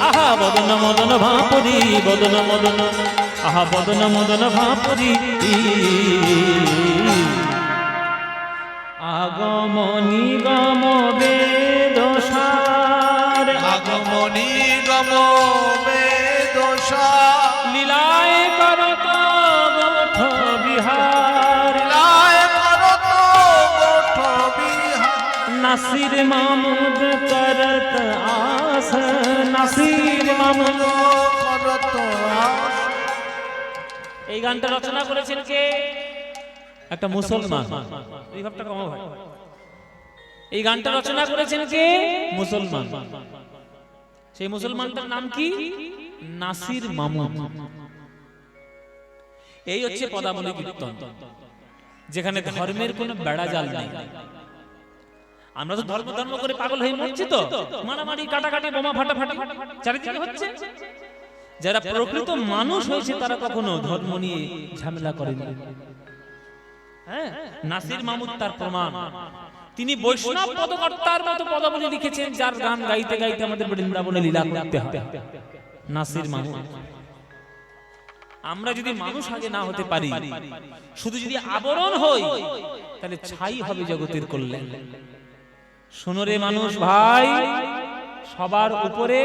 आहा बदन मदन भापुरी, बदन मदन, आहा बदन मदन भापुरी। আগমনি গম বেদসার, আগমনি গম বেদসা, লীলায় করত গোঠ বিহার, লীলায় করত গোঠ বিহার। নাসির মামুদ করত আস, নাসির মামুদ করত আস। এই গানটা রচনা করেছেন কে? একটা মুসলমান। এই ভাবটা কম ভাই। এই গানটা রচনা করেছেন কে? মুসলমান। সেই মুসলমানটার নাম কি? নাসির মামুদ। এই হচ্ছে পদাবলী কীর্তন, যেখানে ধর্মের কোনো বেড়াজাল নেই। আমরা তো ধর্ম ধর্ম করে পাগল হয়ে মরছি, তো মারামারি কাটাকাটি বোমা ফাটাফাটি চারিদিকে হচ্ছে। যারা প্রকৃত মানুষ হয়েছে তারা কখনো ধর্ম নিয়ে ঝামেলা করেনি। হ্যাঁ, নাসির মামুদ তার প্রমাণ। তিনি বৈষ্ণব পদকর্তার মতো পদাবলী লিখেছেন, যার গান গাইতে গাইতে আমাদের বৃন্দাবনে লীলা করতে হয়। নাসির মামুদ। আমরা যদি মানুষ আগে না হতে পারি, শুধু যদি আবরণ হই, তাহলে ছাই হবে জগতের কল্যাণ। শোনো রে মানুষ ভাই, সবার উপরে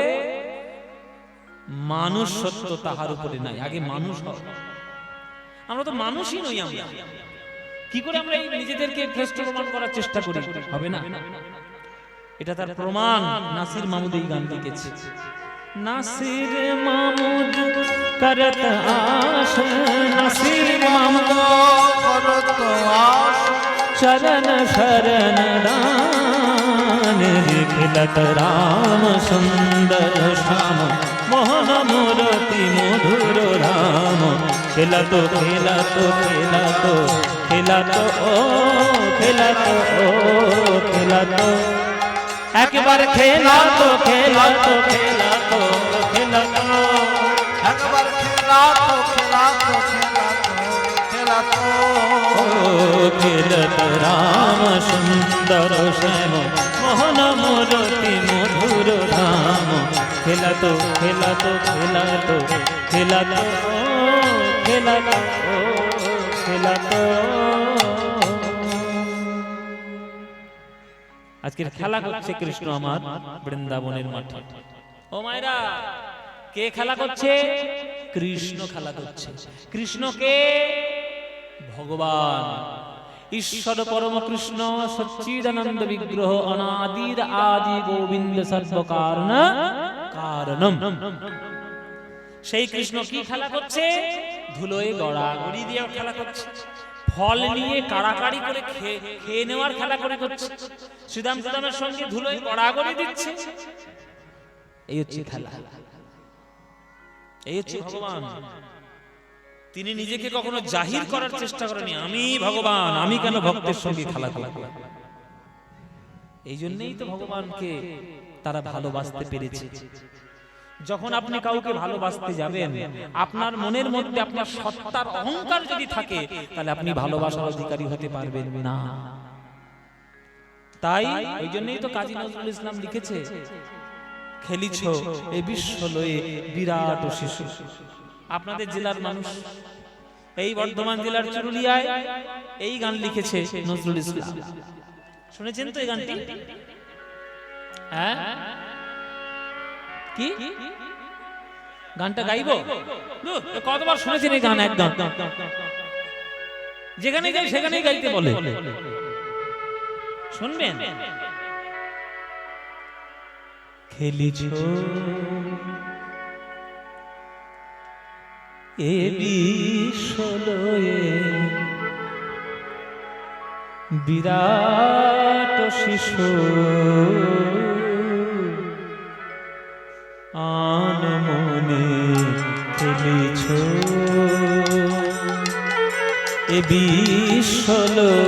মানুষ সত্য, তাহার উপরে নাই। আগে মানুষ হও। আমরা তো মানুষই নই। আমরা কি করে আমরা এই নিজেদেরকে শ্রেষ্ঠ প্রমাণ করার চেষ্টা করি? হবে না। এটা তার প্রমাণ। নাসির মামুদ এই গান লিখেছে। নাসির মামুদ করত আশ, নাসির মামুদ করত আস। চরণ শরণ দান, লিখলত রাম সুন্দর শ্যাম, মোহন মূরতি মধুর রাম। খেলাতো খেলাতো খেলাতো খেলাতো ও খেলাতো ও খেলাতো, একবার খেলাতো খেলাতো খেলাতো খেলাতো, একবার খেলাতো খেলাতো খেলাতো খেলাতো। ও খেলত রাম সুন্দর শ্যাম, মোহন মূরতি মধুর রাম। খেলাতো খেলাতো খেলাতো খেলাতো ও খেলাতো ও খেলাতো। আজকের খেলা করছে কৃষ্ণ আমার বৃন্দাবনের মাঠে। ও মায়েরা, কে খেলা করছে? কৃষ্ণ খেলা করছে। কৃষ্ণকে ভগবান ঈশ্বর পরম কৃষ্ণ সচ্চিদানন্দ বিগ্রহ অনাদির আদি গোবিন্দ সর্বকারণ কারণম। সেই কৃষ্ণ কি খেলা করছে? ধুলোয় গড়াগড়ি দিয়ে খেলা করছে, ফল নিয়ে কাড়াকাড়ি করে খেয়ে নেওয়ার খেলা করে করছে। শ্রীদাম সুদামের সঙ্গে ধুলোয় গড়াগড়ি দিচ্ছে। এই হচ্ছে খেলা, এই হচ্ছে ভগবান। তিনি নিজেকে কখনো জাহির করার চেষ্টা করেনি, আমি ভগবান, আমি কেন ভক্তের সঙ্গে খেলা করব। এই জন্যই তো ভগবানকে তারা ভালোবাসতে পেরেছে। যখন আপনি কাউকে ভালোবাসতে যাবেন, আপনার মনের মধ্যে আপনার সত্তার অহংকার যদি থাকে, তাহলে আপনি ভালোবাসার অধিকারী হতে পারবেন না। তাই এই জন্যই তো কাজী নজরুল ইসলাম লিখেছে, খেলিছ এ বিশ্ব লয়ে বিরাট শিশু। আপনাদের জেলার মানুষ, এই বর্ধমান জেলার চুরুলিয়ায় এই গান লিখেছে নজরুল ইসলাম। শুনেছেন তো এই গানটি? হ্যাঁ, কি গানটা গাইবো? কতবার শুনেছেন এই গান? একদম যেখানে যাই সেখানেই গাইতে বলে। শুনবেন? খেলিছ এ বিশ্বলয়ে বিরাট শিশু আনমনে খেলিছ এ বিশ্বলয়ে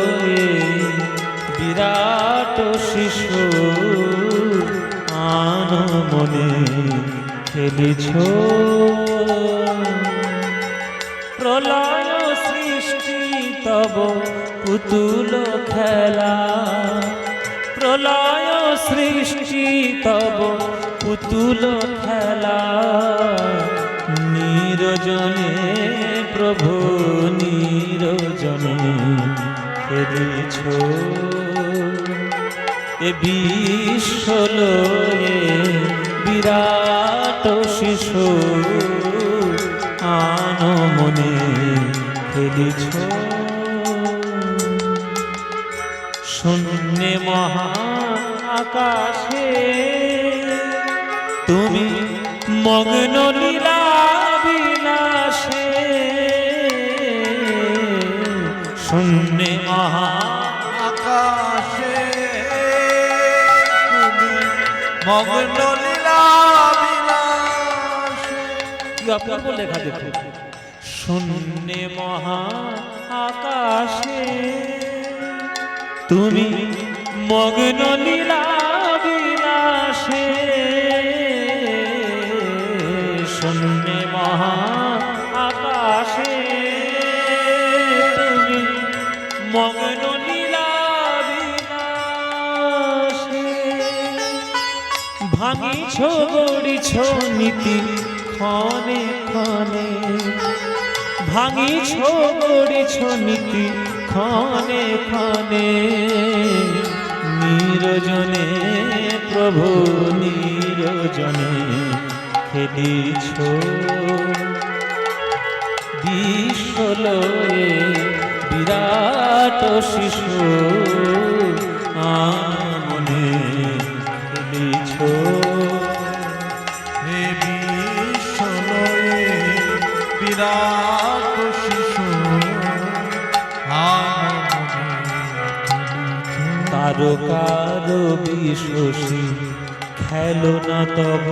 বিরাট শিশু আনমনে খেলিছ প্রলয় সৃষ্টি তব পুতুল খেলা প্রলয় সৃষ্টি তব পুতুল খেলা নিরজনে প্রভু নিরজনে খেলিছ এ বিশ্বলয়ে বিরাট শিশু আনমনে খেলিছ শূন্যে মহা আকাশে তুমি মগ্ন লীলা বিলাসে শূন্যে মহা আকাশে তুমি মগ্ন লীলা বিলাসে। কি অপূর্ব লেখা দেখো শূন্যে মহা আকাশে তুমি মগ্ন লীলা বিলাসে শূন্যে মহা আকাশে তুমি মগ্ন লীলা বিলাসে ভাঙিছ গড়িছ নীতি ক্ষণে ক্ষণে ভাঙিছ গড়িছ নীতি ক্ষণে ক্ষণে নিরজনে প্রভু নিরজনে খেলিছ বিশ্বলয়ে বিরাট শিশু আনমনে খেলিছ হে বিশ্বলয়ে বিরাট শিশু তারকার বিশ্বসী খেলো না তব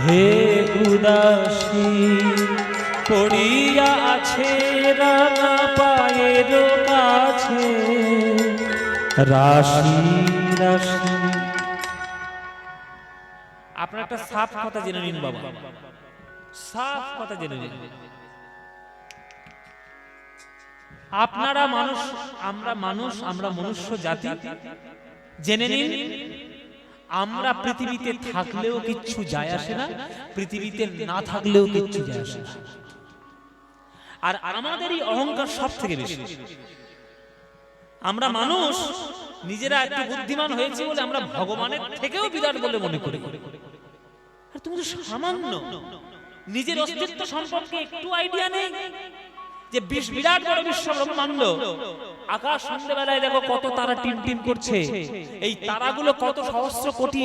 হে উদাসী পড়িয়া আছে রাঙা পায়ের কাছে রাশি রাশি। আপনার একটা সাফ কথা জেনে নিন বাবা, সাফ কথা জেনে নিন। আপনারা মানুষ, আমরা মানুষ, আমরা মনুষ্য জাতি। জেনে নিন আমরা পৃথিবীতে থাকলেও কিচ্ছু যায় আসে না, পৃথিবীতে না থাকলেও কিচ্ছু যায় আসে না। আর আমাদেরই অহংকার সব থেকে বেশি। আমরা মানুষ নিজেরা একটু বুদ্ধিমান হয়েছে বলে আমরা ভগবানের থেকেও বিরাট বলে মনে করি। আর তুমি তো সামান্য, নিজের অস্তিত্ব সম্পর্কে একটু আইডিয়া নেই যে বিরাট বড় বিশ্ব ব্রহ্মাণ্ড। আকাশ সন্ধ্যেবেলায় দেখো কত তারা টিম টিম করছে, এই তারাগুলো কত সহস্র কোটি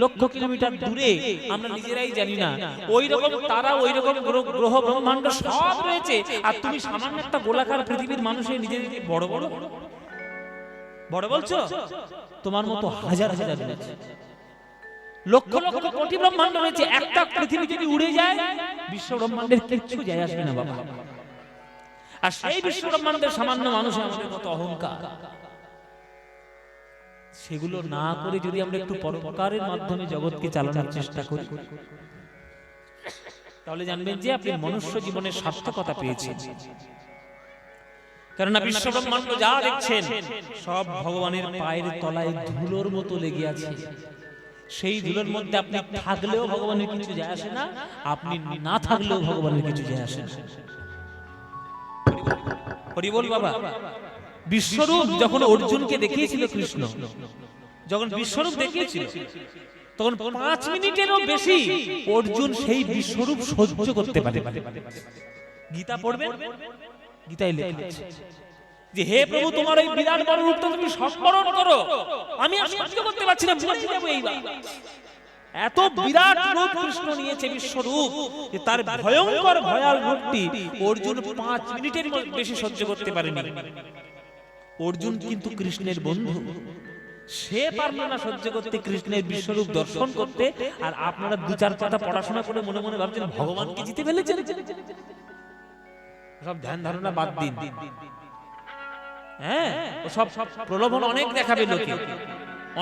লক্ষ কিলোমিটার দূরে, আমরা নিজেরাই জানি না। ওই রকম তারা, ওই রকম গ্রহ ব্রহ্মাণ্ড সব রয়েছে, আর তুমি সামান্য একটা গোলাকার পৃথিবীর মানুষের নিজেদের বড় বড় বড় বলছো। তোমার মতো হাজার হাজার রয়েছে, লক্ষ লক্ষ কোটি ব্রহ্মাণ্ড রয়েছে। একটা পৃথিবী যদি উড়ে যায় বিশ্ব ব্রহ্মাণ্ডের কিচ্ছু যায় আসবে না বাবা। আর সেই বিশ্ব ব্রহ্মাণ্ডের সামান্য মানুষের আমাদের কত অহংকার। সেগুলো না করে যদি আমরা একটু পরোপকারের মাধ্যমে জগৎকে চালানোর চেষ্টা করি, তাহলে জানবেন যে আপনি মনুষ্য জীবনের সার্থকতা পেয়েছেন। কেননা বিশ্ব ব্রহ্মাণ্ড যা দেখছেন সব ভগবানের পায়ের তলায় ধুলোর মতো লেগে আছে। সেই ধুলোর মধ্যে আপনি থাকলেও ভগবানের কিছু যায় আসে না, আপনি না থাকলেও ভগবানের কিছু যায় আসে না। হরি বল বাবা। বিশ্বরূপ যখন অর্জুনকে দেখিয়েছিল কৃষ্ণ, যখন বিশ্বরূপ দেখিয়েছিল তখন 5 মিনিটেরও বেশি অর্জুন সেই বিশ্বরূপ সহ্য করতে পারে। গীতা পড়বেন, গীতায় লেখা আছে যে হে প্রভু তোমার ওই বিরাট বড় রূপটা তুমি স্মরণ করো, আমি আর সহ্য করতে পারছি না, মরে যাবো এইবার। এত বিরাট রূপ কৃষ্ণ নিয়েছে, বিশ্বরূপ, যে তার ভয়ঙ্কর ভয়াল রূপটি অর্জুন 5 মিনিটের বেশি সহ্য করতে পারেনি। অর্জুন কিন্তু কৃষ্ণের বন্ধু, সে পারল না সহ্য করতে কৃষ্ণের বিশ্বরূপ দর্শন করতে। আর আপনারা 2-4 কথা পড়াশোনা করে মনে মনে ভাবছেন ভগবানকে জিতে ফেলেছেন। সব ধ্যান ধারণা বাদ দিন। হ্যাঁ, সব প্রলোভন অনেক দেখাবে লোকে,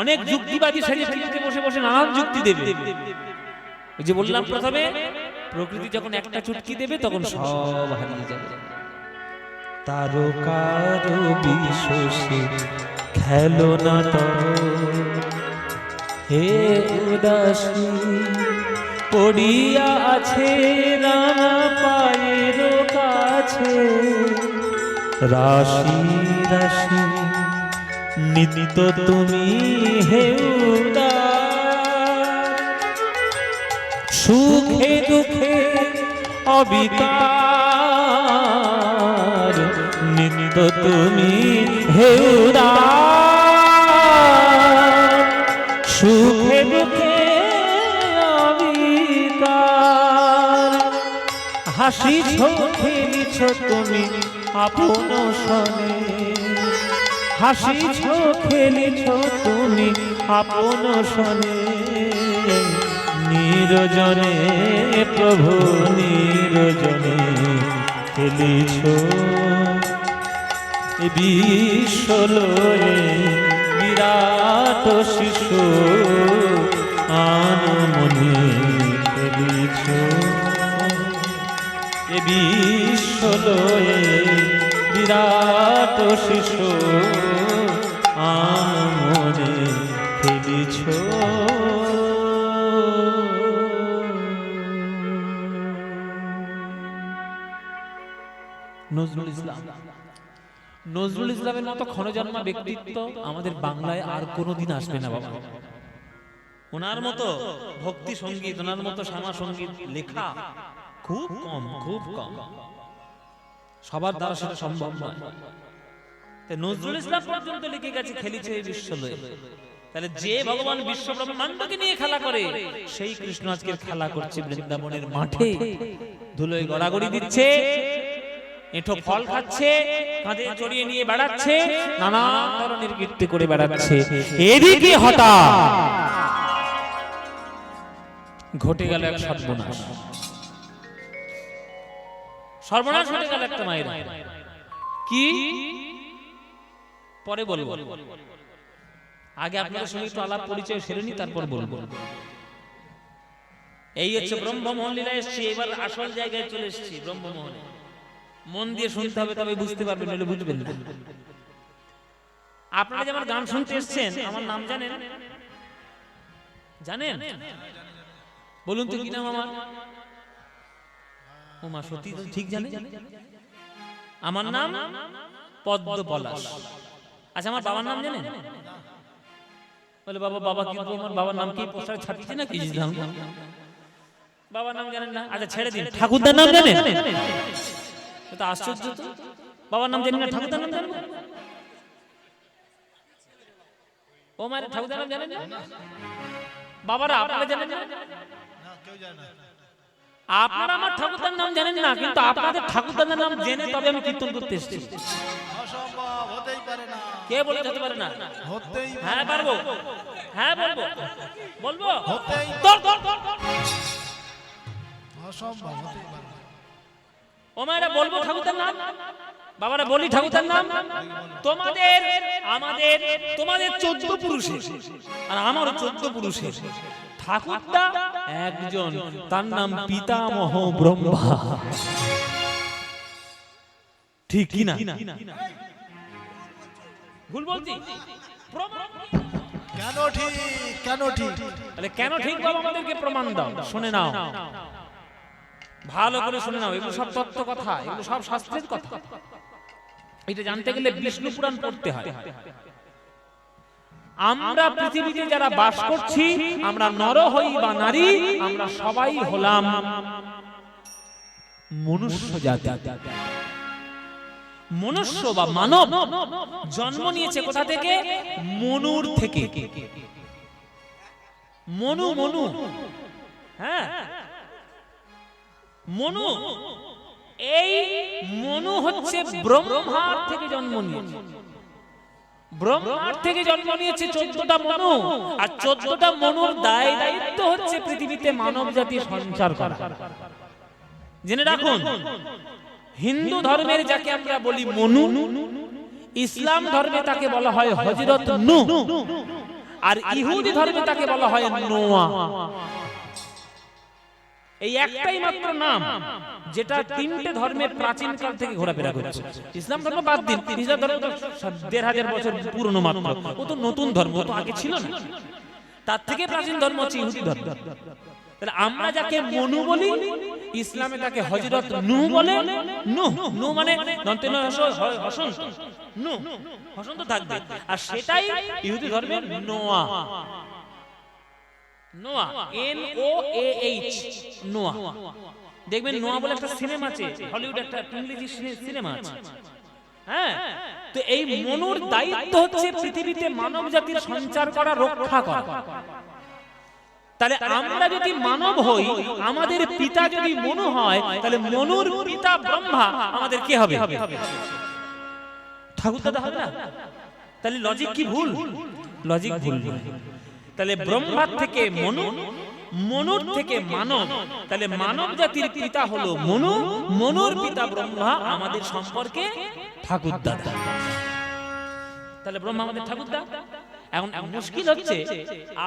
অনেক যুক্তিবাদী সারিয়ে বসে বসে নানান যুক্তি দেবে। ওই যে বললাম প্রথমে, প্রকৃতি যখন একটা চুটকি দেবে তখন সব হারিয়ে যাবে। তারকার বিশ্বসে খেলো না তো হে উদাসী, পড়িয়া আছে রানা পায়ের কাছে, রাশি রাশি নিত্য তুমি হে উদার, সুখে দুঃখে অবিকার, নিত্য তুমি হে উদার, সুখে দুঃখে অবিকার, হাসিছ খেলিছ তুমি আপন সনে, হাসিছ খেলিছ তুমি আপন সনে, নিরজনে প্রভু নিরজনে খেলিছ বিশ্বলয়ে বিরাট শিশু আনমনে খেলিছ বিশ্বলয়ে বিরাট শিশু আনমনে খেলিছ। নজরুল ইসলাম, নজরুল ইসলামের মতো ক্ষণজন্মা ব্যক্তিত্ব আমাদের বাংলায় আর কোনোদিন আসবে না বাবা। ওনার মতো ভক্তি সঙ্গীত, ওনার মতো শ্যামা সঙ্গীত লেখা খুব কম, খুব কম, সবার দ্বারা সেটা সম্ভব নয়। নজরুল ইসলাম পর্যন্ত লিখে গেছে খেলিছে এই বিশ্বলয়ে। তাহলে যে ভগবান বিশ্ব ব্রহ্মাণ্ডকে নিয়ে খেলা করে, সেই কৃষ্ণ আজকে খেলা করছে বৃন্দাবনের মাঠে, ধুলোয় গড়াগড়ি দিচ্ছে, এঁঠো ফল খাচ্ছে, কাঁধে চড়িয়ে নিয়ে বেড়াচ্ছে, নানা ধরনের কীর্তি করে বেড়াচ্ছে। এদিকে হঠাৎ ঘটে গেল এক সর্বনাশ। সর্বনাশ ঘটে গেল একটা মায়ের। কি পরে বলবো, আগে আপনাদের সঙ্গে একটু আলাপ পরিচয় সেরে নি, তারপর বলবো। এই হচ্ছে ব্রহ্মমোহন লীলা এসছি, এবার আসল জায়গায় চলে এসছি। ব্রহ্মমোহনে মন দিয়ে শুনতে হবে, তবে বুঝতে পারবেন, নইলে বুঝবেন না। আপনারা যেমন গান শুনতে এসছেন, আমার নাম জানেন? জানেন? বলুন তো কি নাম আমার? ও মা, সত্যি ঠিক জানে? আমার নাম পদ্ম পলাশ। আচ্ছা, আমার বাবার নাম জানেন? বলে বাবা, বাবা কি আমার বাবার নাম কি পোস্টার ছাপিয়েছে না কি? বাবার নাম জানেন না? আচ্ছা ছেড়ে দিন, ঠাকুরদার নাম জানেন? এটা আশ্চর্য তো, বাবার নাম জানেন না, ঠাকুরদার নাম জানেন? ও মায়ের ঠাকুরদার নাম জানেন না? বাবারা আপনারা জানেন না? আপনারা আমার ঠাকুরদার নাম জানেন না, কিন্তু আপনাদের ঠাকুরদার নাম জেনে তবে আমি কীর্তন করতে এসেছি। অসম্ভব, হতেই পারে না। কে বলে যেতে পারে না? হতেই হ্যাঁ পারবো, হ্যাঁ বলবো, বলবো। হতেই অসম্ভব, হতেই পারে না। ও মায়েরা বলবো ঠাকুরদার নাম, বাবারা বলি ঠাকুরদার নাম। তোমাদের আমাদের তোমাদের 14 পুরুষের আর আমারও 14 পুরুষের ঠাকুরদা একজন, তার নাম পিতামহ ব্রহ্মা। ঠিক কি না? ভুল বলছি? কেন ঠিক, কেন ঠিক? তাহলে কেন ঠিক বাবা আমাদেরকে প্রমাণ দাও। শুনে নাও, ভালো করে শুনে নাও। এগুলো সব তত্ত্ব কথা, এগুলো সব শাস্ত্রের কথা। এটা জানতে গেলে বিষ্ণু পুরাণ পড়তে হয়। আমরা পৃথিবীতে যারা বাস করছি, আমরা নর হই বা নারী, আমরা সবাই হলাম মনুষ্য জাতি। মনুষ্য বা মানব জন্ম নিয়েছে কোথা থেকে? মনুর থেকে। মনু মনু, হ্যাঁ মনু। এই মনু হচ্ছে ব্রহ্মার থেকে জন্ম নিয়েছে। ব্রহ্মার থেকে জন্ম নিয়েছে 14টা মনু, আর 14টা মনুর দায়িত্ব হচ্ছে পৃথিবীতে মানব জাতি সঞ্চার করা। জেনে রাখুন, হিন্দু ধর্মের যাকে আমরা বলি মনু, ইসলাম ধর্মে তাকে বলা হয় হযরত নূহ, আর ইহুদি ধর্মে তাকে বলা হয় নোয়া। এই একটাই মাত্র নাম যেটা তিনটে ধর্মের প্রাচীন কাল থেকে ঘোরাফেরা করছে। ইসলাম ধর্ম বাদ দিন, ইসলাম ধর্ম তো 1500 বছর পুরনো মাত্র, ও তো নতুন ধর্ম, তো আগে ছিল না। তার থেকে প্রাচীন ধর্ম হচ্ছে ইহুদি ধর্ম। তাহলে আমরা যাকে মনু বলি, ইসলামে তাকে হযরত নূহ বলে। নূহ মানে দন্তে ন হসন্ত, নূহ হসন্ত থাকবে, আর সেটাই ইহুদি ধর্মের নোয়া। নোয়া, NOAH, নোয়া। দেখবেন নোয়া বলে একটা সিনেমা আছে, হলিউড একটা ইংরেজি সিনেমা আছে। হ্যাঁ, তো এই মনুর দায়িত্ব হচ্ছে পৃথিবীতে মানব জাতির সঞ্চার করা, রক্ষা করা। তাহলে আমরা যদি মানব হই, আমাদের পিতা যদি মনু হয়, তাহলে মনুর পিতা ব্রহ্মা আমাদের কে হবে? ঠাকুরদাদা হবে না? তাহলে লজিক কি ভুল? লজিক ভুল। তাহলে ব্রহ্মার থেকে মনু, মনুর থেকে মানব, তাহলে মানব জাতির পিতা হলো মনু, মনুর পিতা ব্রহ্মা, আমাদের সম্পর্কে ঠাকুরদাদা। তাহলে ব্রহ্মা আমাদের ঠাকুরদা। এখন মুশকিল হচ্ছে,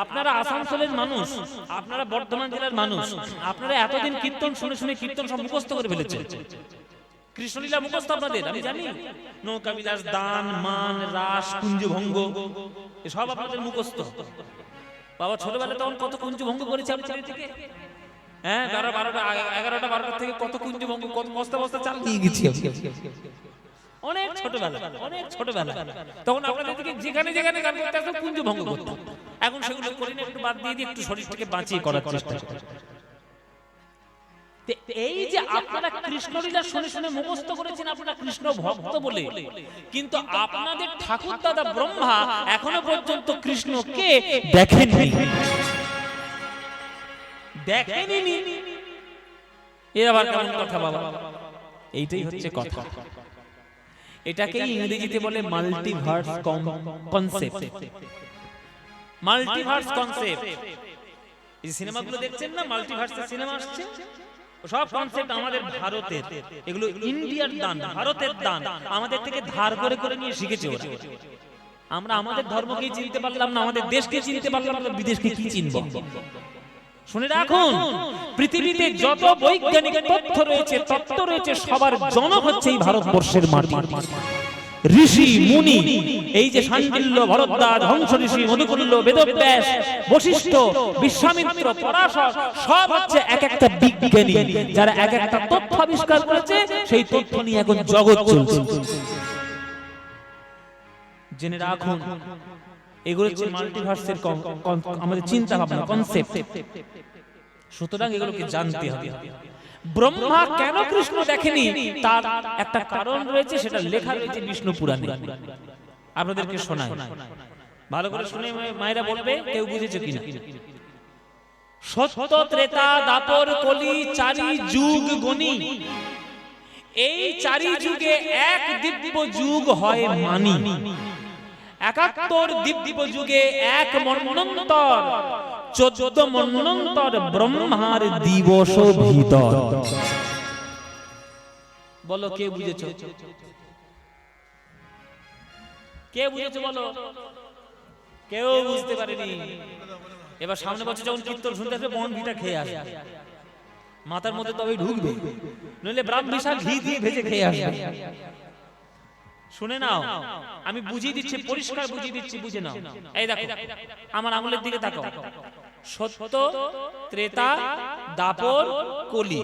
আপনারা আসানসোলের মানুষ, আপনারা বর্ধমান জেলার মানুষ, আপনারা এতদিন কীর্তন শুনে শুনে কীর্তন সব মুখস্থ করে ফেলেছেন। কৃষ্ণলীলা মুখস্থ আপনাদের, আমি জানি। নৌকা বিলাস, দান মান, রাস, কুঞ্জভঙ্গ, এসব আপনাদের মুখস্থ। বাবা ছোটবেলায় তখন কত কুঞ্জভঙ্গ করেছে আপনাদের থেকে? হ্যাঁ, 11টা 12টা থেকে কত কুঞ্জভঙ্গ, কত বস্তা বস্তা চাল নিয়ে গেছি অনেক ছোটবেলা, অনেক ছোটবেলা। তখন আপনাদের থেকে যেখানে যেখানে গান করতে আসতো কুঞ্জভঙ্গ করতাম। এখন সেগুলো করি না, একটু বাদ দিয়ে একটু শরীরটাকে বাঁচিয়ে করার চেষ্টা করি। এই যে আপনারা কৃষ্ণলীলা শুনে শুনে মুখস্থ করেছেন, আপনারা কৃষ্ণ ভক্ত বলে, কিন্তু আপনাদের ঠাকুর দাদা ব্রহ্মা এখনো পর্যন্ত কৃষ্ণকে দেখেননি। দেখেননি, এর আবার কেমন কথা বাবা? এইটাই হচ্ছে কথা। এটাকে ইংরেজিতে বলে মাল্টিভার্স কনসেপ্ট। Multiverse concept. এই সিনেমাগুলো দেখছেন না, মাল্টিভার্সের সিনেমা আসছে, সব কনসেপ্ট আমাদের ভারতের। এগুলো ইন্ডিয়ার দান, ভারতের দান, আমাদের থেকে ধার করে করে নিয়ে শিখেছে ওরা। আমরা আমাদের ধর্মকে চিনতে পারলাম না, আমাদের দেশকে চিনতে পারলাম না, বিদেশকে কি চিনব? শুনে রাখুন, পৃথিবীতে যত বৈজ্ঞানিক তথ্য রয়েছে, তত্ত্ব রয়েছে, সবার জনক হচ্ছে এই ভারতবর্ষের মাটি। ঋষি মুনি, এই যে শাণ্ডিল্য, ভরদ্বাজ, হংস ঋষি, মধুকুল্য, বেদব্যাস, বশিষ্ঠ, বিশ্বামিত্র, পরাশর, সব হচ্ছে এক একটা বিজ্ঞানী, যারা এক একটা তথ্য আবিষ্কার করেছে। সেই তথ্য নিয়ে এখন জগৎ চলছে। জেনে রাখুন, এগুলো হচ্ছে মাল্টিভার্সের আমাদের চিন্তা ভাবনা, কনসেপ্ট। সুতরাং এগুলোকে জানতে হবে। ব্রহ্মা কেন কৃষ্ণ দেখেনি, তার একটা কারণ রয়েছে, সেটা লেখা রয়েছে বিষ্ণু পুরাণে। আপনাদেরকে শোনাই, ভালো করে শুনে মায়েরা বলবে কেউ বুঝেছে কিনা। সত্য, ত্রেতা, দ্বাপর, কলি, চারি যুগ গণি, এই চারি যুগে এক দিব্য যুগ হয় মানি। 71 দিব্য যুগে এক মন্বন্তর, 14 মন্বন্তর ব্রহ্মার দিবস ভিতর। বলো কে বুঝেছো? কে বুঝেছো বলো? কেউ বুঝতে পারেনি। এবার সামনে বছর যখন কীর্তন শুনতে আসবে, বন ঘিটা খেয়ে আসবে, মাথার মধ্যে তবেই ঢুকবে, নইলে ব্রাহ্মী শাক ঘি দিয়ে ভেজে খেয়ে আসবে। শুনে নাও, আমি বুঝিয়ে দিচ্ছি, পরিষ্কার বুঝিয়ে দিচ্ছি, বুঝে নাও। এই দেখো, আমার আঙুলের দিকে তাকাও। সত্য, ত্রেতা, দ্বাপর, কলি,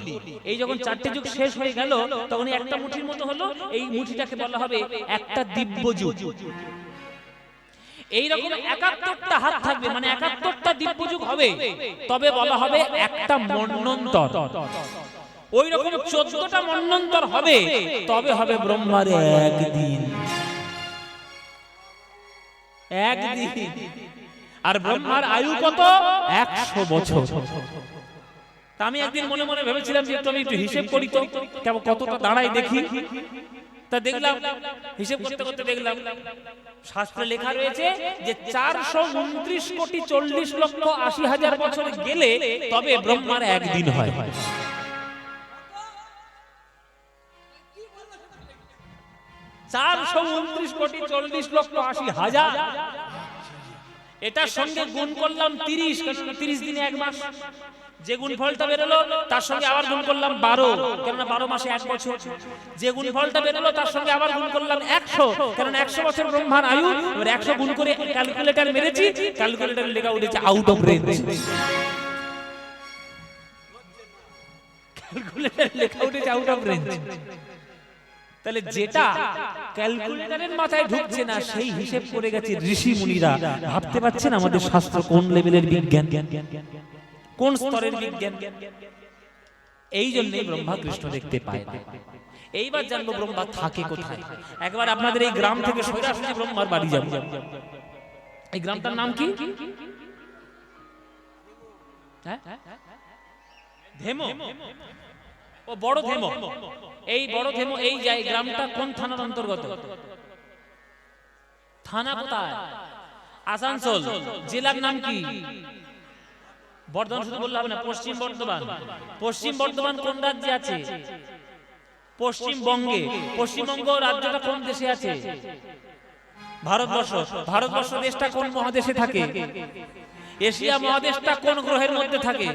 এই যখন 4টে যুগ শেষ হয়ে গেল, তখন একটা মুঠির মতো হলো। এই মুঠিটাকে বলা হবে একটা দিব্য যুগ। এইরকম 71টা হাত থাকবে, মানে 71টা দিব্য যুগ হবে, তবে বলা হবে একটা মন্বন্তর। ওই রকম 14টা মন্বন্তর হবে, তবে হবে ব্রহ্মার একদিন। একদিন। আর ব্রহ্মার আয়ু কত? 100 বছর। তা আমি একদিন মনে মনে ভেবেছিলাম যে আমি একটু হিসেব করি তো কেমন কতটা দাঁড়াই দেখি। তা দেখলাম, হিসেব করতে করতে দেখলাম শাস্ত্রে লেখা রয়েছে যে 429 কোটি 40 লক্ষ 80 হাজার বছর গেলে তবে ব্রহ্মার একদিন হয়। 429 কোটি 40 লক্ষ 80 হাজার। এটার সঙ্গে গুণ করলাম 30, কারণ 30 দিনে 1 মাস। যে গুণফলটা বেরোলো তার সঙ্গে আবার গুণ করলাম 12, কারণ 12 মাসে 1 বছর। যে গুণফলটা বেরোলো তার সঙ্গে আবার গুণ করলাম 100, কারণ 100 বছর ব্রহ্মার আয়ু। এবার 100 গুণ করে ক্যালকুলেটর মেরেছি, ক্যালকুলেটর লেখা উঠেছে আউট অফ রেঞ্জ। ক্যালকুলেটর লেখা উঠেছে আউট অফ রেঞ্জ। তাহলে যেটা ক্যালকুলেটরের মাথায় ঢুকছে না সেই হিসেব করে গেছে ঋষি মুনিরা। ভাবতে পারছেন আমাদের শাস্ত্র কোন লেভেলের বিজ্ঞান, কোন স্তরের বিজ্ঞান। এই জন্যই ব্রহ্মা কৃষ্ণ দেখতে পায় না। এইবার জানবো ব্রহ্মা থাকে কোথায়। একবার আপনাদের এই গ্রাম থেকে সোজাসুজি ব্রহ্মার বাড়ি যাব। এই গ্রামটার নাম কি? ধেমো। ও বড় ধেমো। এই বড় ধেমো, এই গ্রামটা কোন থানার অন্তর্গত? থানা কোথায়? আসানসোল। জেলার নাম কি? বর্ধমান। শুধু বললে হবে না, পশ্চিম বর্ধমান। পশ্চিম বর্ধমান কোন রাজ্যে আছে? পশ্চিমবঙ্গে। পশ্চিমবঙ্গ রাজ্যটা কোন দেশে আছে? ভারতবর্ষ। ভারতবর্ষ দেশটা কোন মহাদেশে থাকে? এশিয়া মহাদেশটা কোন গ্রহের মধ্যে থাকে?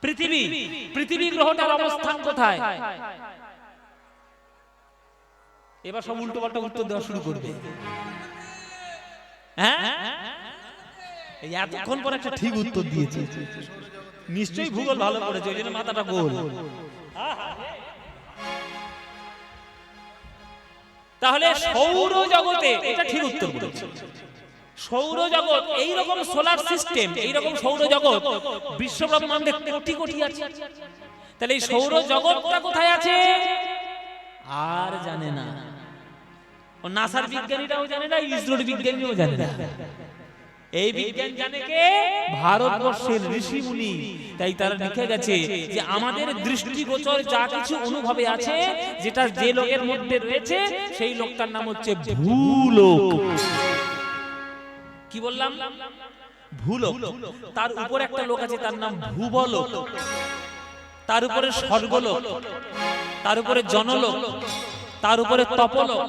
পৃথিবী। পৃথিবী গ্রহটার অবস্থান কোথায়? এবার সব উল্টো পাল্টা উত্তর দেওয়া শুরু করবে। হ্যাঁ, এতক্ষণ পর একটা ঠিক উত্তর দিয়েছে। নিশ্চয়ই ভূগোল ভালো করেছে, ওই জন্য মাথাটা গোল। তাহলে সৌরজগতে এটা ঠিক উত্তর বলেছে। সৌরজগৎ এইরকম সোলার সিস্টেম, এইরকম সৌরজগৎ বিশ্বব্রহ্মাণ্ডে কোটি কোটি আছে। তাহলে এই সৌরজগৎটা কোথায় আছে আর জানে না। ও নাসার বিজ্ঞানীরাও জানে না, ইসরোর বিজ্ঞানীও জানে না। এই বিজ্ঞান জানে কে? ভারতবর্ষের ঋষি মুনি। তাই তারা লিখে গেছে যে আমাদের দৃষ্টিগোচর যা কিছু অনুভবে আছে, যেটা যে লোকের মধ্যে রয়েছে সেই লোকটার নাম হচ্ছে ভূলোক। কি বললাম? ভূলোক। তার উপর একটা লোক আছে, তার নাম ভূবলোক। তার উপরে স্বর্গলোক, তার উপরে জনলোক, তার উপরে তপলোক,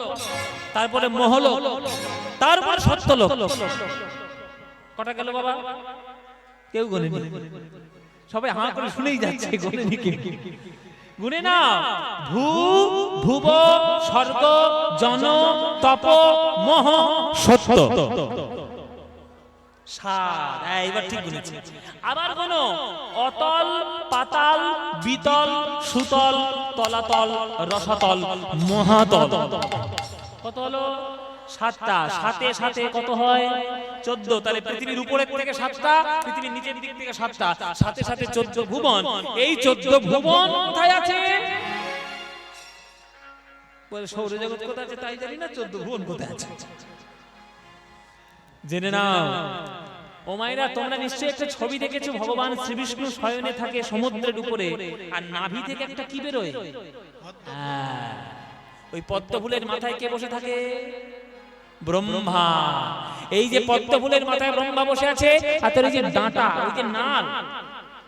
তারপরে মহলোক, তারপর সত্যলোক। কটা গেল বাবা? কেউ গুনেনি। সবাই হাঁ করে শুনেই যাচ্ছে, গুনেনি কেউ। গুনে না। ভূ, ভুব, স্বর্গ, জন, তপ, মহ, সত্য। এবার ঠিক গুনেছি। আবার কোনো অতল, পাতাল, বিতল, সুতল, তলাতল, রসাতল, মহাতল। কত হলো? 7টা। 7 এ 7 কত হয়? 14। তাহলে পৃথিবীর উপরের থেকে 7টা, পৃথিবীর নিচের দিক থেকে 7টা, 7 এ 7 14 ভুবন। এই 14 ভুবন কোথায় আছে? সৌরজগৎ কোথায় আছে তাই জানি না, 14 ভুবন কোথায় আছে জেনে নাও। ও মায়েরা, তোমরা নিশ্চয়ই একটা ছবি দেখেছো, ভগবান শ্রীবিষ্ণু শয়নে থাকে সমুদ্রের উপরে, আর নাভি থেকে একটা কি বেরোয়? ওই পদ্ম ফুলের মাথায় কে বসে থাকে? ব্রহ্মা। এই যে পদ্ম ফুলের মাথায় ব্রহ্মা বসে আছে, আর তার এই যে ডাঁটা, ওই যে নাল,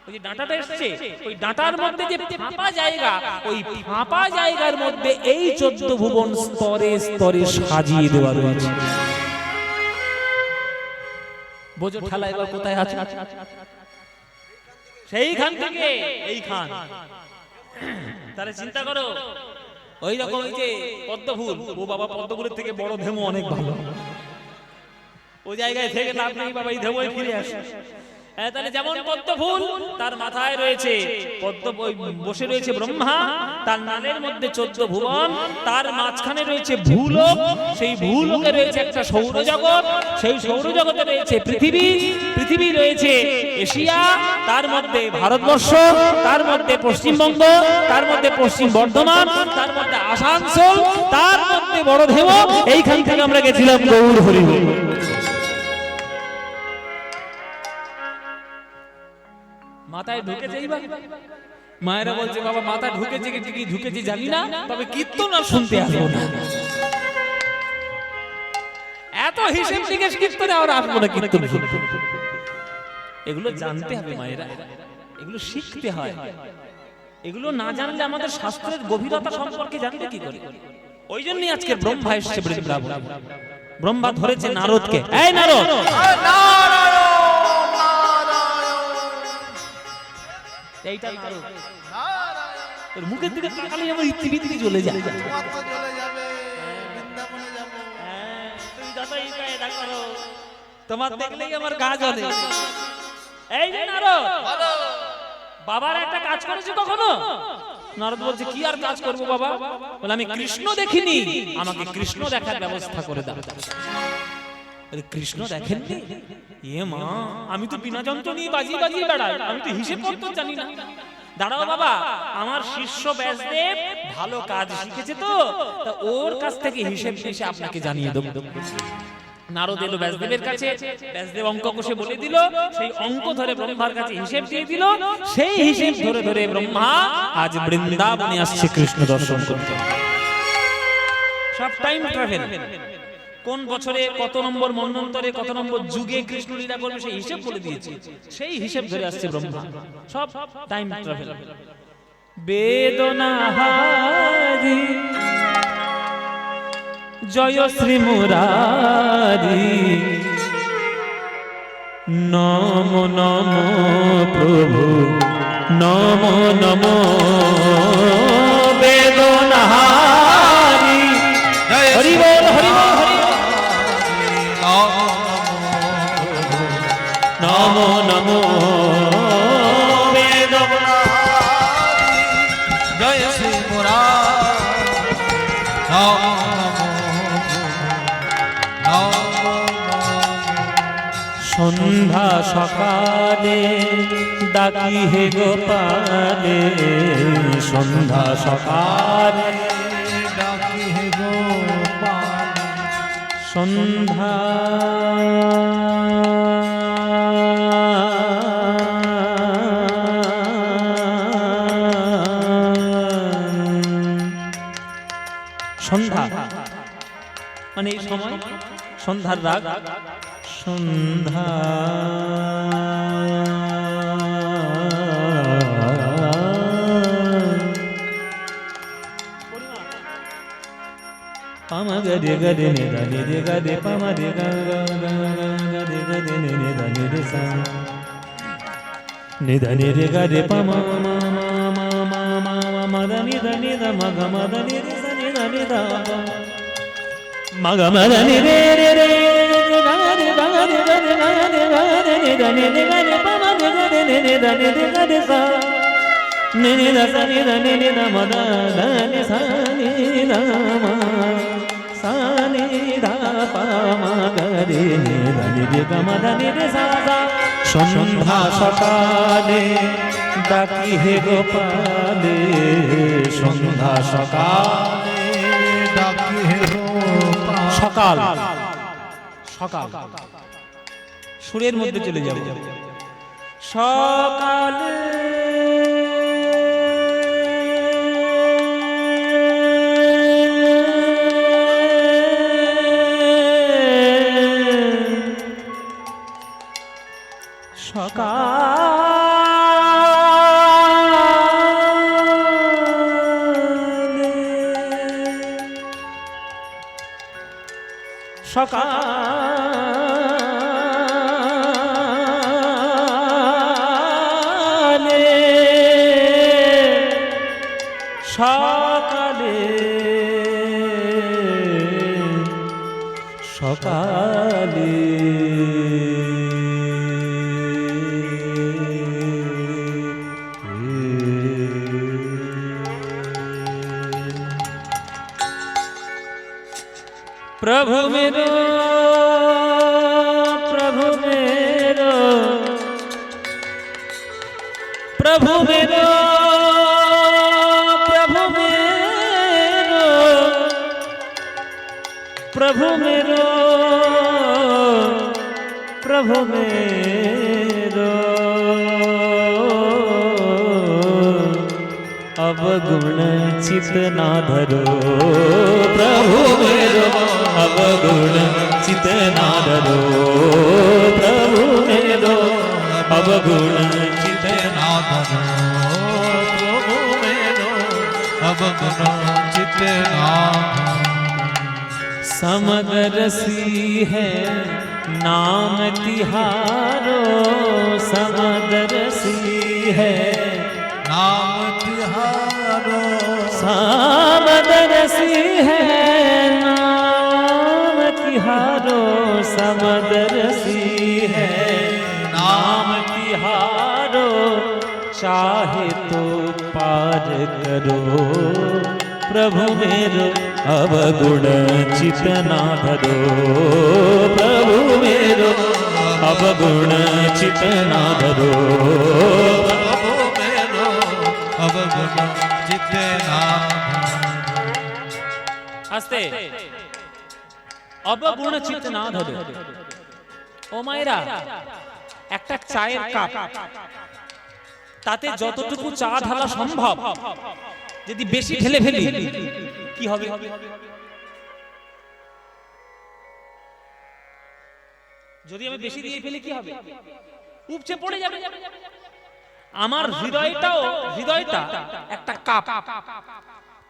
ওই যে ডাঁটাটা এসছে, ওই ডাঁটার মধ্যে যে ফাঁপা জায়গা, ওই ফাঁপা জায়গার মধ্যে এই 14 ভুবন স্তরে স্তরে সাজিয়ে দেওয়া রয়েছে। বোঝো ঠালা এবার কোথায় আছে? সেইখান থেকে এইখান। তাহলে চিন্তা করো, ওই রকম ওই যে পদ্ম ফুল, ও বাবা পদ্ম ফুলের থেকে বড় ধেমো অনেক ভালো। ওই জায়গায় থেকে লাভ নেই বাবা, এই ধেমোয় ফিরে আসে। তাহলে যেমন পদ্ম ফুল তার মাথায় রয়েছে পদ্ম, বসে রয়েছে ব্রহ্মা, তার নালের মধ্যে 14 ভুবন, তার মাঝখানে রয়েছে ভূলোক, সেই ভূলোকে রয়েছে একটা সৌরজগৎ, সেই সৌরজগতে রয়েছে পৃথিবী, পৃথিবী রয়েছে এশিয়া, তার মধ্যে ভারতবর্ষ, তার মধ্যে পশ্চিমবঙ্গ, তার মধ্যে পশ্চিম বর্ধমান, তার মধ্যে আসানসোল, তার মধ্যে বড়দেব। এইখান থেকে আমরা গেছিলাম গৌর হরিহর। মাথায় ঢুকেছে এইবার মায়েরা বলছে বাবা মাথা ঢুকেছে কি ঢুকেছে জানি না, তবে কীর্তন আর শুনতে আসবো না। এত হিসেব নিকেশ কীর্তনে আর আসবো না কীর্তন শুনতে। এগুলো জানতে হবে মায়েরা, এগুলো শিখতে হয়। এগুলো না জানলে আমাদের শাস্ত্রের গভীরতা সম্পর্কে জানবে কি করে? ওই জন্যই আজকে ব্রহ্মা এসেছে বৃন্দাবনে। ব্রহ্মা ধরেছে নারদকে, এই নারদ এইটা নারদ, তোর মুখের দিকে তাকালে আমার ইতিবিতি চলে যায়। তোমার দেখলেই আমার কাজ হবে। এই যে নারদ, বাবার একটা কাজ করেছে কখনো? নারদ বলছে কি আর কাজ করবো বাবা? বলে আমি কৃষ্ণ দেখিনি, আমাকে কৃষ্ণ দেখার ব্যবস্থা করে দাও। কৃষ্ণ দেখেননি? এ মা, আমি তো বিনা যন্ত্র নিয়ে বাজিয়ে বাজিয়ে বেড়াই, আমি তো হিসেব করতে জানি না। দাঁড়াও বাবা, আমার শিষ্য ব্যাসদেব ভালো কাজ শিখেছে তো, তা ওর কাছ থেকে হিসেব শেষে আপনাকে জানিয়ে দেব। নারদ এলো ব্যাসদেবের কাছে, ব্যাসদেব অঙ্ক কষে বলে দিল, সেই অঙ্ক ধরে ব্রহ্মার কাছে হিসেব দিয়ে দিল, সেই হিসেব ধরে ধরে ব্রহ্মা আজ বৃন্দাবনে আসছে কৃষ্ণ দর্শন করতে। সব টাইম ট্রাভেল, কোন বছরে কত নম্বর মন্বন্তরে কত নম্বর যুগে কৃষ্ণ লীলা করবে সেই হিসেব বলে দিয়েছে, সেই হিসেব ধরে আসছে ব্রহ্মা। সব টাইম ট্রাভেল। বেদনাহারি জয় শ্রী মুরারি, নম নম প্রভু নম নম। বেদনাহারি হরি বল হরি বল হরি নম নম। বেদনাহারি জয় শ্রী মুরারি, সন্ধ্যা সকালে ডাকি হে গোপালে, সন্ধ্যা সকালে ডাকি হে গোপালে, সন্ধ্যা সন্ধ্যা মানে এই সময় সন্ধ্যার রাগ, সন্ধ্যা পামা গরে গরে নে রে রে গরে পামা রে গরে গরে নে রে রে সা নে রে গরে পামা মা মা মা মা মা নি দ ম গ ম দ নি রে সা নি দ ম গ ম দ নি রে রে রে গরে গরে গরে গরে গরে নে দ নি রে গরে পামা রে গরে নে দ নি রে গরে সা নি নি দ সা নি দ ম দ দ নি সা নি দ মা সা নি দ পা মা গরে নে দ নি রে গ ম দ নি রে সা সা। সন্ধ্যা সকালে ডাকি হে গোপালে, সন্ধ্যা সকালে ডাকি হে গোপালে। সকাল সকাল সুরের মধ্যে চলে যাবে। সকালে সকালে সকালে সকালে प्रभु मेरो प्रभु मेरो प्रभु मेरो प्रभु मेरो प्रभु मेरो प्रभु मेरो अवगुण चित ना धरो प्रभु मेरो अवगुण चित ना धरो प्रभु मेरो अवगुण चित ना धरो प्रभु मेरो अवगुण चित ना समदरसी है नाम तिहारो समदरसी है नाम तिहारो समदरसी है नाम तिहारो समदरसी है नाम तिहारो चाहे तो पार करो प्रभु मेरो अवगुण चित ना धरो प्रभु मेरो अवगुण चित ना धरो प्रभु मेरो अवगुण चित ना आस्ते अवगुण चित ना धरो ও মায়েরা একটা চায়ের কাপ তাতে যতটুকু চা ঢালা সম্ভব যদি বেশি ঢেলে ফেলি কি হবে যদি আমি বেশি দিয়ে ফেলি কি হবে উপচে পড়ে যাবে আমার হৃদয়টা একটা কাপ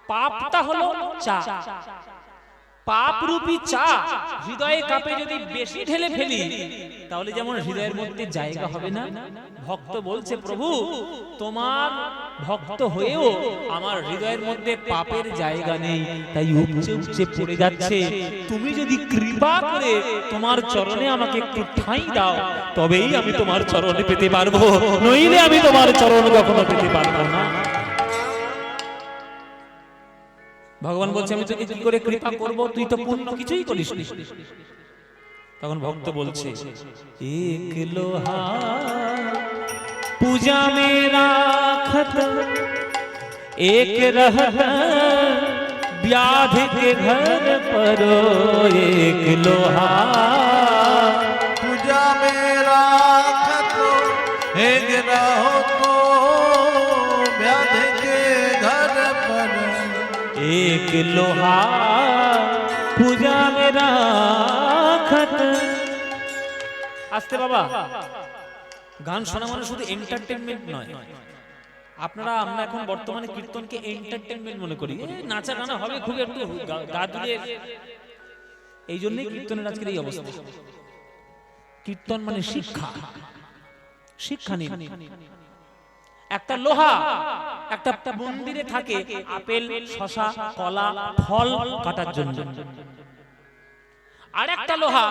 পাপটা হলো চা পাপ রূপী চা হৃদয়ে কাপে যদি বেশি ঢেলে ফেলি তাহলে যেমন হৃদয়ের মধ্যে জায়গা হবে না ভক্ত বলছে প্রভু তোমার ভক্ত হয়েও আমার হৃদয়ের মধ্যে পাপের জায়গা নেই তাই উপচে উপচে পড়ে যাচ্ছে তুমি যদি কৃপা করে তোমার চরণে আমাকে একটু ঠাঁই দাও তবেই আমি তোমার চরণে পেতে পারবো নইলে আমি তোমার চরণ কখনো পেতে পারবো না ভগবান বলছে আমি তোকে কি করে কৃপা করব তুই তো পূর্ণ কিছুই করিস নি তখন ভক্ত বলছে এক লোহা पूजा में राखत एक रहत व्याध के घर परो एक लोहा पूजा में राखत एक रहो तो व्याध के घर पर एक लोहा पूजा में राखत आस्ते बाबा গান শোনা মানে শুধু এন্টারটেইনমেন্ট নয় আপনারা আমরা এখন বর্তমানে কীর্তনকে এন্টারটেইনমেন্ট মনে করি নাচা গানা হবে খুব একটু গা দুলিয়ে এই জন্যই কীর্তনের আজকের এই অবস্থা কীর্তন মানে শিক্ষা শিক্ষা নিন একটা লোহা একটা মন্দিরে থাকে আপেল শসা কলা ফল কাটার জন্য আর একটা লোহা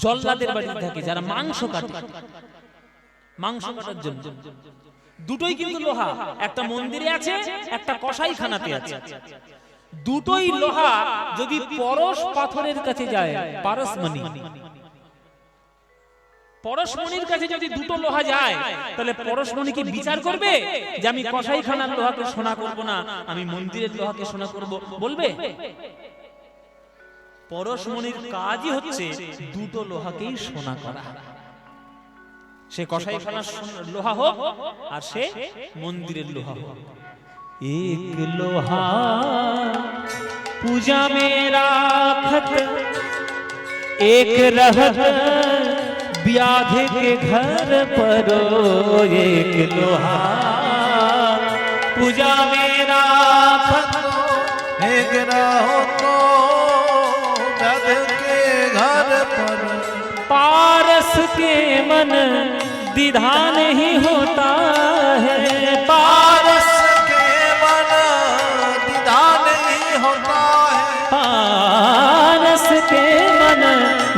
জল্লাদের বাড়িতে থাকে যারা মাংস কাটে মাংস কাটার জন্য দুটোই কিন্তু লোহা একটা মন্দিরে আছে একটা কসাইখানাতে আছে দুটোই লোহা যদি পরশ পাথরের কাছে যায় পারসমণি পরশমণির কাছে যদি দুটো লোহা যায় তাহলে পরশমণি কি বিচার করবে যে আমি কসাইখানার লোহাকে সোনা করব না আমি মন্দিরের লোহাকে সোনা করব বলবে পরশমণির কাজই হচ্ছে দুটো লোহাকেই সোনা করা সে কসাইখানার লোহা হোক আর সে মন্দিরের লোহা হোক এক লোহা পূজা মে রাখত एक रहत व्याध के घर परो एक लोहा पूजा में राखत एक रहो तो व्याध के घर पर पारस के मन द्विधा नहीं होता है पारस के मन द्विधा नहीं होता है पारस के मन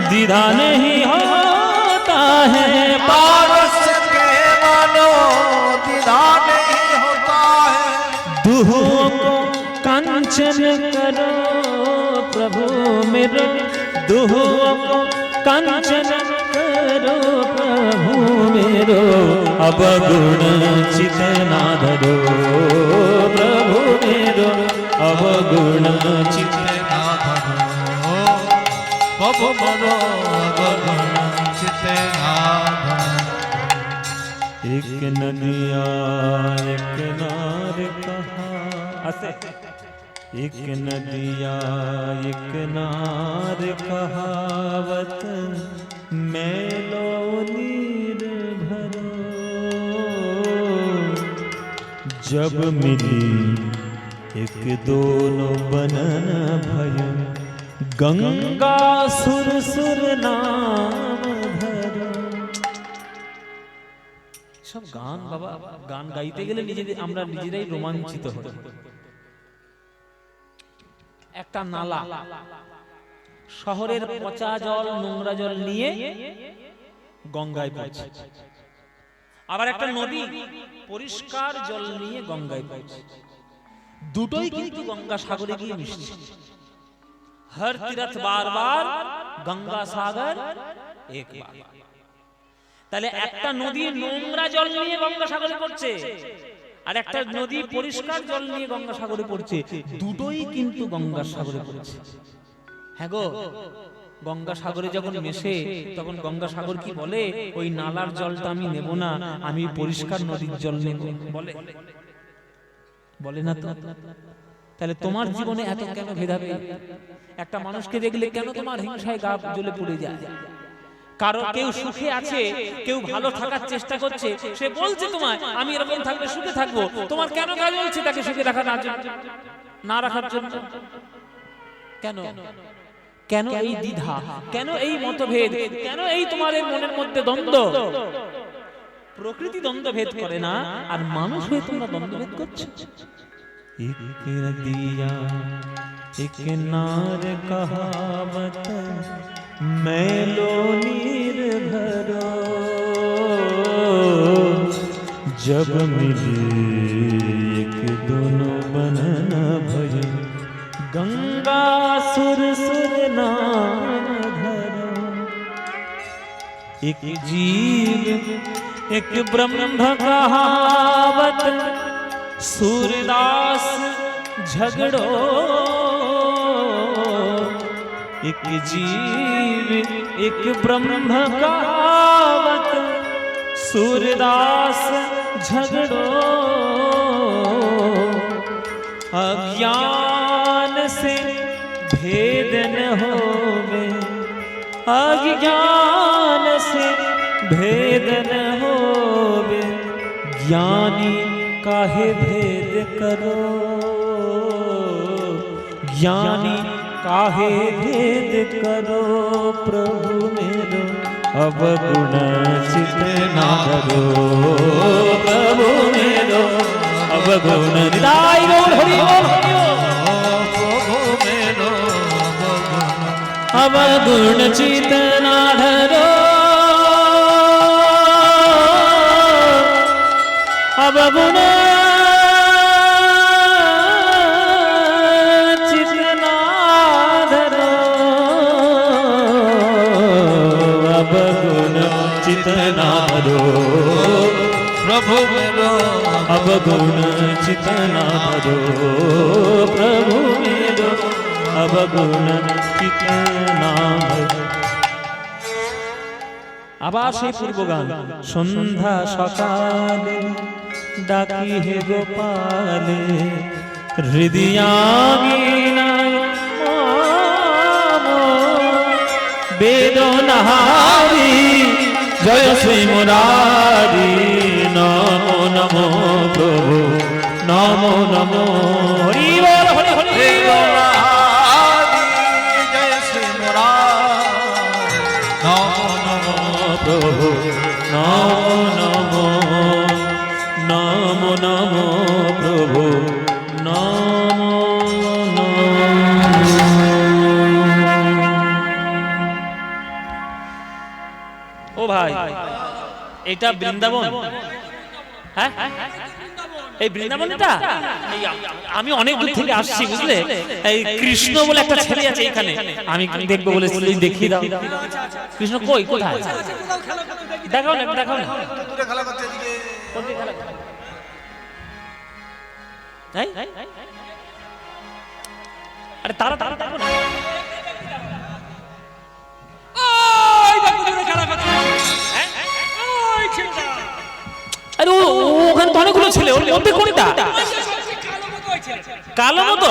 द्विधा नहीं होता है पारस के मनो द्विधा नहीं होता है दुहों को कंचन करो प्रभु मेरो दुहुओं को कंचन करो प्रभु मेरो अवगुण चित ना धरो प्रभु मेरो अवगुण चित ना धरो प्रभु मेरो अवगुण चित ना धरो। एक नदिया एक नार कहा एक नदिया एक नार कहावत मैलो नीर भरो जब मिली एक दोनों बनन भयं गंगा सुर सुर नाम धरो। सब गान बाबा गान गाইতে গেলে নিজেদের আমরা নিজেরাই রোমাঞ্চিত হই। একটা নালা শহরের পচা জল নোংরা জল নিয়ে গঙ্গায় পড়ছে, আবার একটা নদী পরিষ্কার জল নিয়ে গঙ্গায় পড়ছে, দুটোই কিন্তু গঙ্গা সাগরে গিয়ে মিশছে। हर तीर्थ बार बार गंगा सागर एक बार। তাহলে একটা নদী নোংরা জল নিয়ে গঙ্গা সাগরে পড়ছে আর একটা নদী পরিষ্কার জল নিয়ে গঙ্গা সাগরে পড়ছে, দুটোই কিন্তু গঙ্গা সাগরে পড়ছে। হ্যাঁ গো, গঙ্গা সাগরে যখন মেশে তখন গঙ্গা সাগর কি বলে ওই নালার জলটা আমি নেব না, আমি পরিষ্কার নদীর জল নেব বলে? বলে না তো। তাহলে তোমার জীবনে এত কেন ভেদাভেদ? একটা মানুষকে দেখলে কেন তোমার হিংসায় গা জ্বলে পড়ে যায়? কারো কেউ সুখে আছে, কেউ ভালো থাকার চেষ্টা করছে, সে বলছে তোমায় আমি এরকম থাকলে সুখে থাকবো, তোমার কেন গা জ্বলছে তাকে সুখে রাখা না রাখার জন্য? কেন কেন এই দ্বিধা, কেন এই মতভেদ, কেন এই তোমার এই মনের মধ্যে দ্বন্দ্ব? প্রকৃতি দ্বন্দ্বভেদ করে না, আর মানুষ হয়ে তোমরা দ্বন্দ্বভেদ করছো। एक दिया एक नार कहावत मैलो नीर भरो जब मिले एक दोनों बनन भय गंगा सुर सुर नाम धरो। एक जीव एक ब्रह्म कहावत सूरदास झगड़ो एक जीव एक ब्रह्म कहावत सूरदास झगड़ो अज्ञान से भेद न होवे अज्ञान से भेद न होवे ज्ञानी काहे भेद करो ज्ञानी काहे भेद करो प्रभु मेरो अवगुण चित ना धरो प्रभु मेरो अवगुण निदाय गौर हरि बोल प्रभु मेरो अवगुण चित ना धरो अवगुण चित ना धरो अवगुण चित ना धरो प्रभु मेरो अवगुण चित ना धरो प्रभु मेरो अवगुण चित ना धरो। আবার সেই পূর্বগান সন্ধ্যা সকালে ডাকি হে গোপালে হৃদয়াগিনায় বেদনাহারি জয় শ্রী মুরারি নমো নমো প্রভু নমো নমো হরি বল হরি হরি বল जय श्री मुरारी नमो नमो प्रभु नमो नमो नमो नमो प्रभु नमो नमो। ও ভাই এটা বৃন্দাবন, হ্যাঁ এই বৃন্দাবনটা আমি অনেক দূর থেকে আসছি বুঝলে, এই কৃষ্ণ বলে একটা ছেলে আছে এখানে, আমি দেখবো বলে দেখিয়ে দাও। কৃষ্ণ কই, কোথায়? দেখাও না, দেখাও না। আরে তারা তারা দেখো না, আরে ওখানে তো অনেকগুলো ছেলে, ওর মধ্যে কোনটা কালো মতো?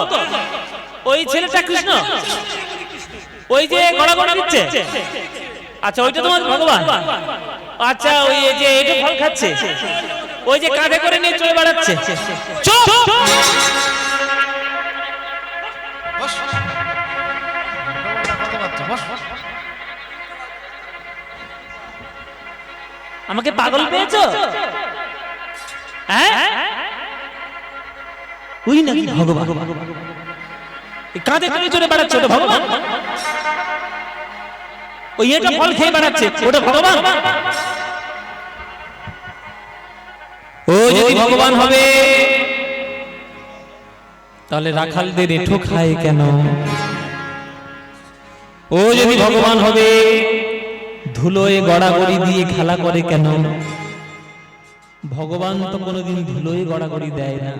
ওই ছেলেটা কৃষ্ণ, ওই যে গড়াগড়ি দিচ্ছে। আচ্ছা ওইটা তোমার ভগবান? আচ্ছা ওই যে এটা ফল খাচ্ছে, ওই যে কাঁধে করে নিয়ে চলে বেড়াচ্ছে। আমাকে পাগল পেয়েছো? হ্যাঁ, ওই নাকি ভগবান? কাঁধে করে চলে বেড়াচ্ছে, ওটা ভগবান? ওই এটা ফল খেয়ে বেড়াচ্ছে, ওটা ভগবান? ও যদি ভগবান হবে তাহলে রাখালদের এঁঠো খায় কেন? ও যদি ভগবান হবে ধুলোয় গড়াগড়ি দিয়ে খেলা করে কেন? ভগবান তো কোনোদিন ধুলোয় গড়াগড়ি দেয় না,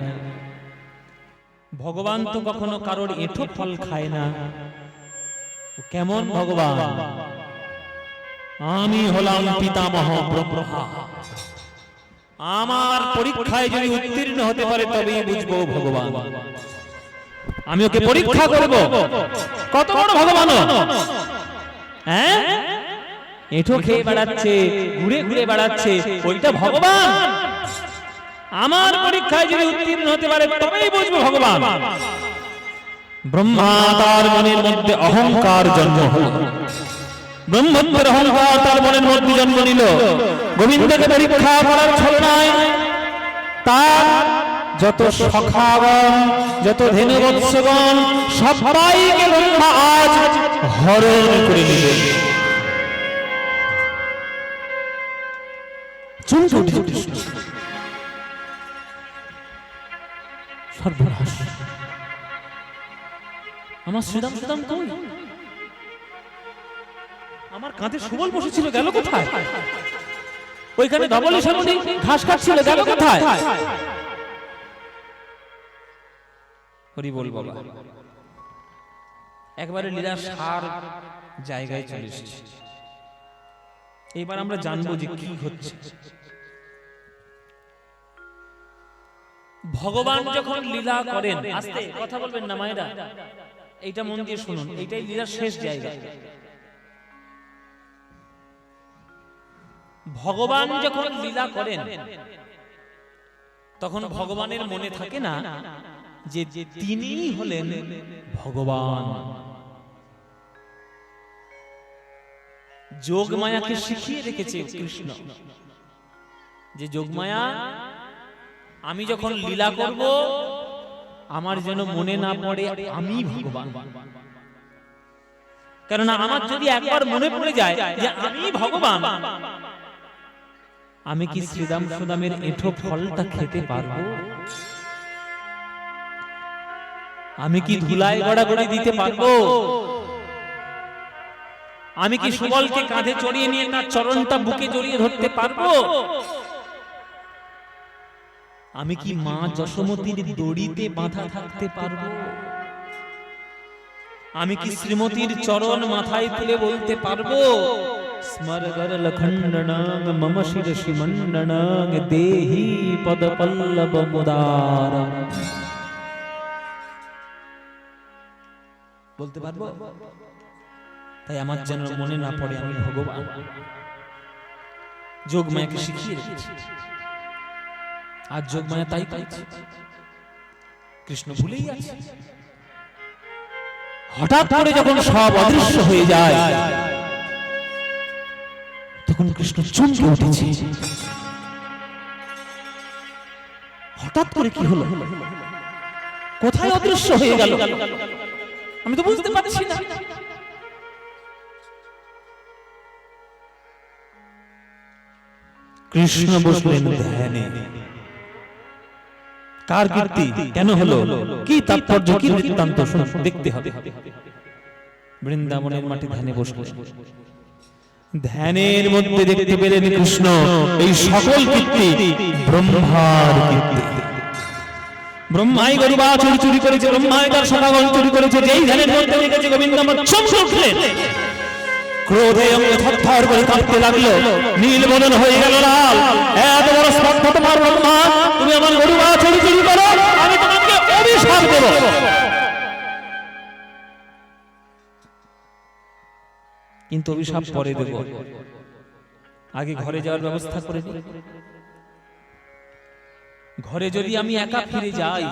ভগবান তো কখনো কারোর এঁঠো ফল খায় না। কেমন ভগবান? আমি হলাম পিতামহ ব্রহ্মা, আমার পরীক্ষায় যদি উত্তীর্ণ হতে পারে তবেই বুঝবো ভগবান। আমি ওকে পরীক্ষা করব কত বড় ভগবান। হ্যাঁ, এঁঠো খেয়ে বেড়াচ্ছে, ঘুরে ঘুরে বেড়াচ্ছে, ওইটা ভগবান? আমার পরীক্ষায় যদি উত্তীর্ণ হতে পারে তবেই বুঝবো ভগবান। ব্রহ্মা তার মনের মধ্যে অহংকার জন্ম হলো, ব্রহ্মত্বের অহংকার তার মনের মধ্যে জন্ম নিল। গোবিন্দকে পরীক্ষা করার ছলনায় তার যত সখাগণ, যত ধেনুবৎসগণ সবাইকে ব্রহ্মা আজ হরণ করে নিলেন। সর্বনাশ! আমার শ্রীরাম শ্রীরাম কই? আমার কাঁধে সুবল বসেছিল, গেল কোথায়? ওইখানে ধবলি সামনে ঘাস কাটছিল, গেল কোথায়? হরি বল বাবা। একবারে লীলা সার জায়গায় চলে এসেছে। এবার আমরা জানবো যে কি হচ্ছে। ভগবান যখন লীলা করেন, আস্তে কথা বলবেন না মায়েরা, এইটা মন দিয়ে শুনুন, এইটাই লীলার শেষ জায়গা। ভগবান যখন লীলা করেন তখন ভগবানের মনে থাকে না যে তিনিই হলেন ভগবান। যোগমায়াকে শিখিয়ে রেখেছে কৃষ্ণ যে যোগমায়া, আমি যখন লীলা করব আমার যেন মনে না পড়ে আমি ভগবান। কেননা আমার যদি একবার মনে পড়ে যায় যে আমি ভগবান, আমি কি শ্রীরাম সুদামের এঁঠো ফলটা খেতে পারবো? আমি কি ধুলায় গড়াগড়ি দিতে পারবো? আমি কি সুবলকে কাঁধে চড়িয়ে নিয়ে তার চরণটা বুকে জড়িয়ে ধরতে পারবো? আমি কি মা যশোমতীর দড়িতে বাঁধা থাকতে পারবো? আমি কি শ্রীমতীর চরণ মাথায় তুলে বলতে পারবো স্মরগরলখণ্ডনাং মম শিরসি মণ্ডনাং দেহি পদপল্লব মুদার? বলতে পারবো? তাই আমার যেন মনে না পড়ে আমি ভগবান। যোগমায়াকে শিখিয়ে রেখেছি, আর যোগমায়া তাই পাইছে। কৃষ্ণ ভুলেই আছে। হঠাৎ করে যখন সব অদৃশ্য হয়ে যায় তখন কৃষ্ণ চমকে উঠেছে। হঠাৎ করে কি হলো? কোথায় অদৃশ্য হয়ে গেল? আমি তো বুঝতে পারছি না। কৃষ্ণ বসলেন ধ্যানে। কার কীর্তি, কেন হলো, কি তাৎপর্য, কি বৃত্তান্ত শুনুন, দেখতে হবে। বৃন্দাবনের মাটি ধ্যানে বসলেন, ধ্যানের মধ্যে দেখতে পেলেন কৃষ্ণ এই সকল কীর্তি ব্রহ্মার কীর্তি। ব্রহ্মাই গরুবা চুরি করেছে, ব্রহ্মাই তার সখাগণ চুরি করেছে। যেই ধ্যানের মধ্যে দেখেছে গোবিন্দ আমার চমকে উঠলেন, ক্রোধে অঙ্গ থরথর করে কাঁপতে লাগলো, নীল বদন হয়ে গেল লাল। এত বড় স্পর্ধা তোমার ব্রহ্মা, তুমি আমার গরুবা চুরি করো, আমি তোমাকে অভিশাপ দেব। কিন্তু অভিশাপ পরে দেব, আগে ঘরে যাওয়ার ব্যবস্থা করে নি। ঘরে যদি আমি একা ফিরে যাই,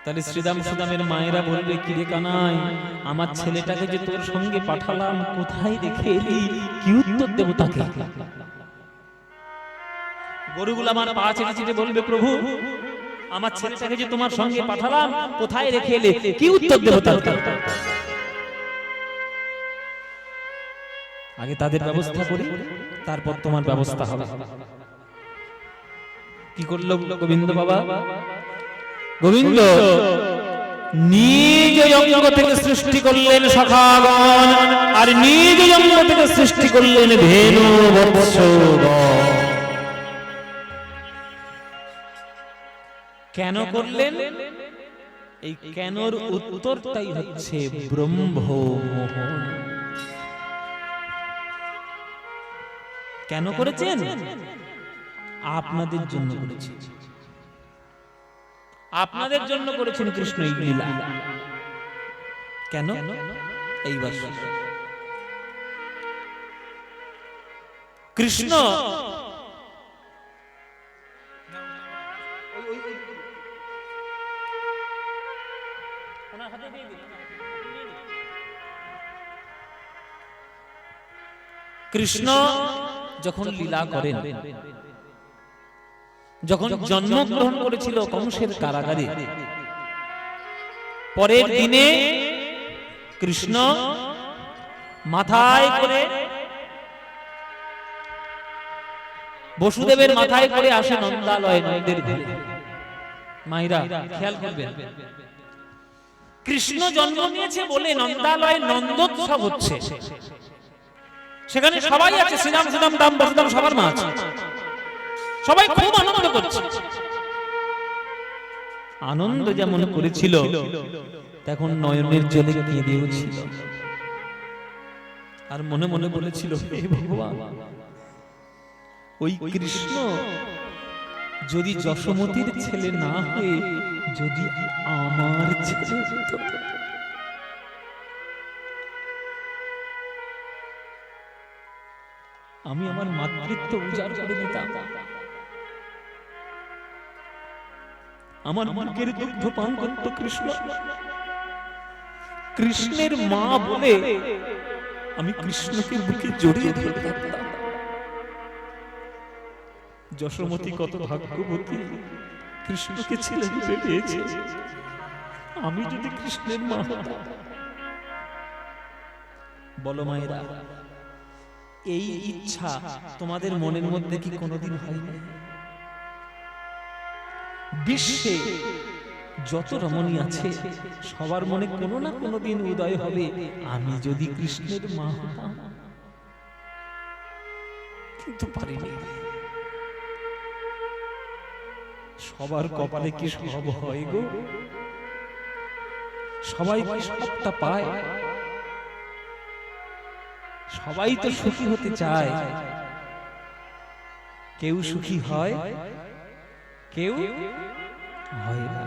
তাহলে শ্রীদাম সুদামের মায়েরা বলবে, কিরে কানাই, আমার ছেলেটাকে যে তোর সঙ্গে পাঠালাম, কোথায় রেখে এলি, কি উত্তর দেব তাকে? গরুগুলো আমার পা চেটে চেটে বলবে, প্রভু আমার ছেলেটাকে যে তোমার সঙ্গে পাঠালাম, কোথায় রেখে এলে, কি উত্তর দেব তাকে? আগে তাদের ব্যবস্থা করি, তারপর তোমার ব্যবস্থা হবে। কি করলো গোবিন্দ বাবা? গোবিন্দ নিজ অঙ্গ থেকে সৃষ্টি করলেন সখাগণ, আর নিজ অঙ্গ থেকে সৃষ্টি করলেন ধেনু বৎসগণ। কেন করলেন? এই কেনর উত্তরটাই হচ্ছে ব্রহ্মমোহন। কেন করেছেন? আপনাদের জন্য করেছেন, আপনাদের জন্য করেছেন কৃষ্ণ এই লীলা। কেন? এইবার কৃষ্ণ কৃষ্ণ যখন লীলা করেন, যখন জন্মগ্রহণ করেছিল কংসের কারাগারে, পরের দিনে কৃষ্ণ মাথায় করে, বসুদেবের মাথায় করে আসে নন্দালয়, নন্দের ঘরে। মায়েরা খেয়াল করবেন, কৃষ্ণ জন্ম নিয়েছে বলে নন্দালয়ে নন্দোৎসব হচ্ছে। সেখানে সবাই আছে, শ্রীরাম সুদাম দাম বসুদাম সবার মা আছে, সবাই খুব আনন্দ করছে। আনন্দ যেমন করেছিল, তখন নয়নের জলে কেঁদেও ছিল, আর মনে মনে বলেছিল, হে ভগবান, ওই কৃষ্ণ যদি যশোমতির ছেলে না হয়ে যদি আমার ছেলে হতো, আমি আমার মাতৃত্ব উজাড় করে দিতাম, আমার মুখের দুগ্ধ পান করত কৃষ্ণ। কৃষ্ণের মা বলে আমি কৃষ্ণকে বুকে জড়িয়ে ধরতাম। যশোমতি কত ভাগ্যবতী, কৃষ্ণকে ছেলে রূপে পেয়েছে। আমি যদি কৃষ্ণের মা হতাম। বলো মায়েরা, এই ইচ্ছা তোমাদের মনের মধ্যে কি কোনোদিন হয়নি? বিশ্বে যত রমণী আছে, সবার মনে কোনো না কোনো দিন উদয় হবে, আমি যদি কৃষ্ণের মা হতাম। কিন্তু পারিনি। সবার কপালে কি সব হয় গো? সবাই কি সবটা পায়? সবাই তো সুখী হতে চায়, কেউ সুখী হয়, কেউ হয় না,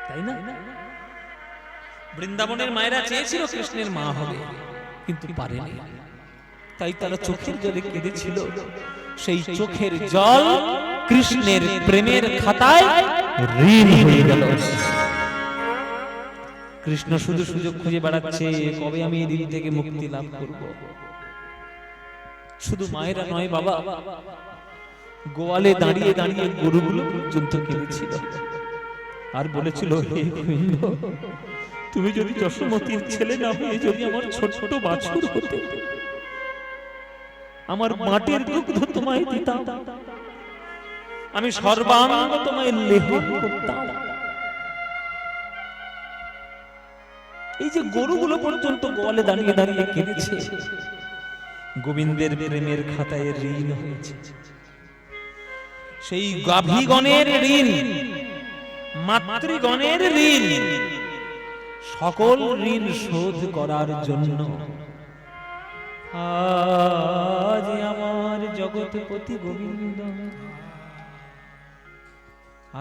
তাই না? বৃন্দাবনের মায়েরা চেয়েছিল কৃষ্ণের মা হবে, কিন্তু পারেনি। তাই তারা চোখের জলে কেঁদেছিল। সেই চোখের জল কৃষ্ণের প্রেমের খাতায় ঋণ হয়ে গেল। কৃষ্ণ শুধু সুযোগ খুঁজে বেড়াচ্ছে, কবে আমি এই দিন থেকে মুক্তি লাভ করব। শুধু মায়েরা নয় বাবা, গোয়ালে দাঁড়িয়ে দাঁড়িয়ে গরুগুলো পর্যন্ত কেঁদেছিল আর বলেছিল, হে গোবিন্দ, তুমি যদি যশোমতির ছেলে না হয়ে যদি আমার ছোট বাছুর হতে, আমার মাটির দুগ্ধ তোমায় দিতাম, আমি সর্বাঙ্গ তোমায় লেহন করতাম। এই যে গরুগুলো পর্যন্ত গোয়ালে দাঁড়িয়ে দাঁড়িয়ে কেঁদেছে, গোবিন্দের প্রেমের খাতায় ঋণ হয়েছে। সেই গাভীগণের ঋণ, মাতৃগণের ঋণ, সকল ঋণ শোধ করার জন্য আজ আমার জগৎপতি গোবিন্দ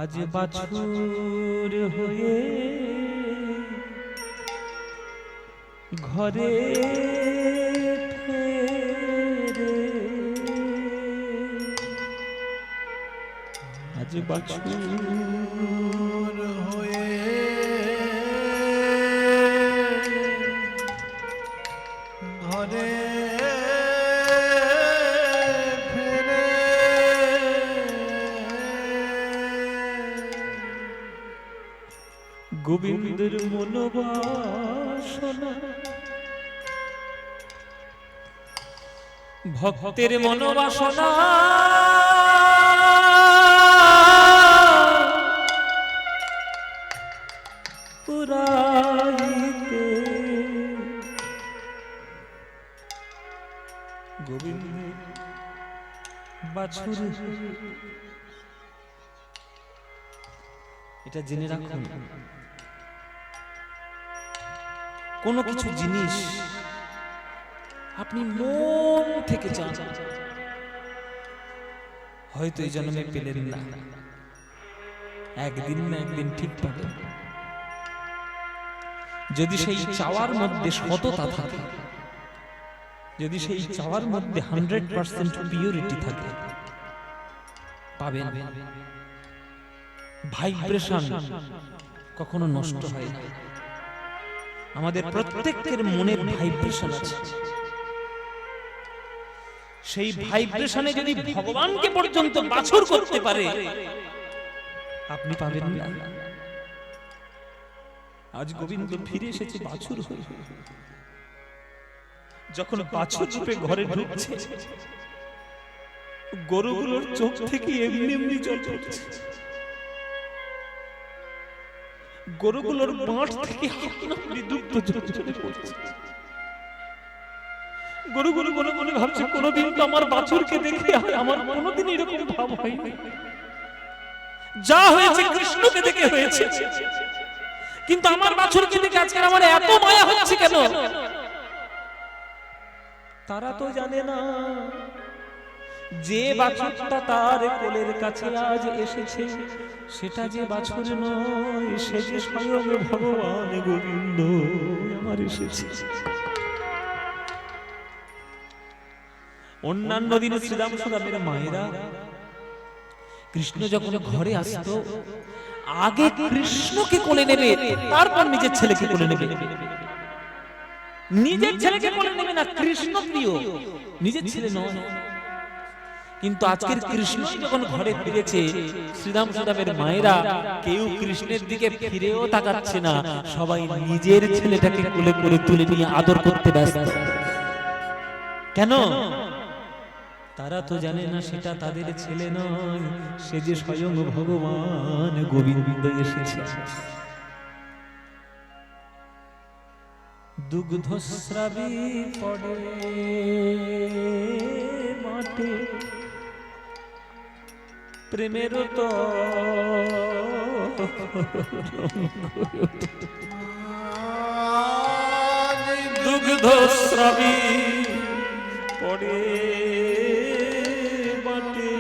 আজ বাছুর হয়ে ঘরে ফেরে, আজ বাছুর হয়ে ঘরে ফেরে, গোবিন্দের মনোবাসনা, ভক্তের মনোবাসনা পুরাইতে গোবিন্দের বাছুর। এটা জেনে রাখুন, কোনো কিছু জিনিস আপনি মন থেকে চান, হয়তো এই জন্মে পেলেন না, একদিন না একদিন ঠিক পাবেন। যদি সেই চাওয়ার মধ্যে সততা থাকে, যদি সেই চাওয়ার মধ্যে 100% পিউরিটি থাকে, পাবেন। ভাইব্রেশন কখনো নষ্ট হয় না। আমাদের প্রত্যেকের মনের ভাইব্রেশন আছে, সেই ভাইব্রেশনে যদি ভগবানকে পর্যন্ত বাছুর করতে পারে, আপনি পাবেন না। আজ গোবিন্দ ফিরে এসেছে বাছুর হয়ে। যখন বাছুর রূপে ঘরে ঢুকছে, গরুগুলোর চোখ থেকে এমনি এমনি জল পড়ছে, গরুগুলোর মাঠ থেকে দুগ্ধ ঝরে পড়ছে। গরুগুলো মনে মনে ভাবছে, কোনোদিন তো আমার বাছুরকে দেখে আমার কোনোদিন এরকম ভাব হয়নি, যা হয়েছে কৃষ্ণকে দেখে হয়েছে, কিন্তু আমার বাছুরকে দেখে আজকে আমার এত মায়া হচ্ছে কেন? তারা তো জানে না যে বাছুরটা তার কোলের কাছে আজ এসেছে, সেটা যে বাছুর নয়, সে যে স্বয়ং ভগবান গোবিন্দ আমার এসেছে। অন্যান্য দিনে শ্রীরাম সুদামের মায়েরা কৃষ্ণ যখন ঘরে আসতো, আগে কৃষ্ণকে কোলে নেবে, তারপর নিজের ছেলেকে কোলে নেবে। নিজের ছেলেকে কোলে নেবে না, কৃষ্ণ প্রিয়, নিজের ছেলে নয়। কিন্তু আজকের কৃষ্ণ যখন ঘরে ফিরেছে, শ্রীরাম সুদামের মায়েরা কেউ কৃষ্ণের দিকে ফিরেও তাকাচ্ছে না, সবাই নিজের ছেলেটাকে কোলে করে তুলে নিয়ে আদর করতে ব্যস্ত। কেন? তারা তো জানে না সেটা তাদের ছেলে নয়, সে যে স্বয়ং ভগবান গোবিন্দ এসেছে। দুগ্ধস্রাবী পড়ে মাঠে, প্রেমের তো দুগ্ধস্রাবী পড়ে মাঠে,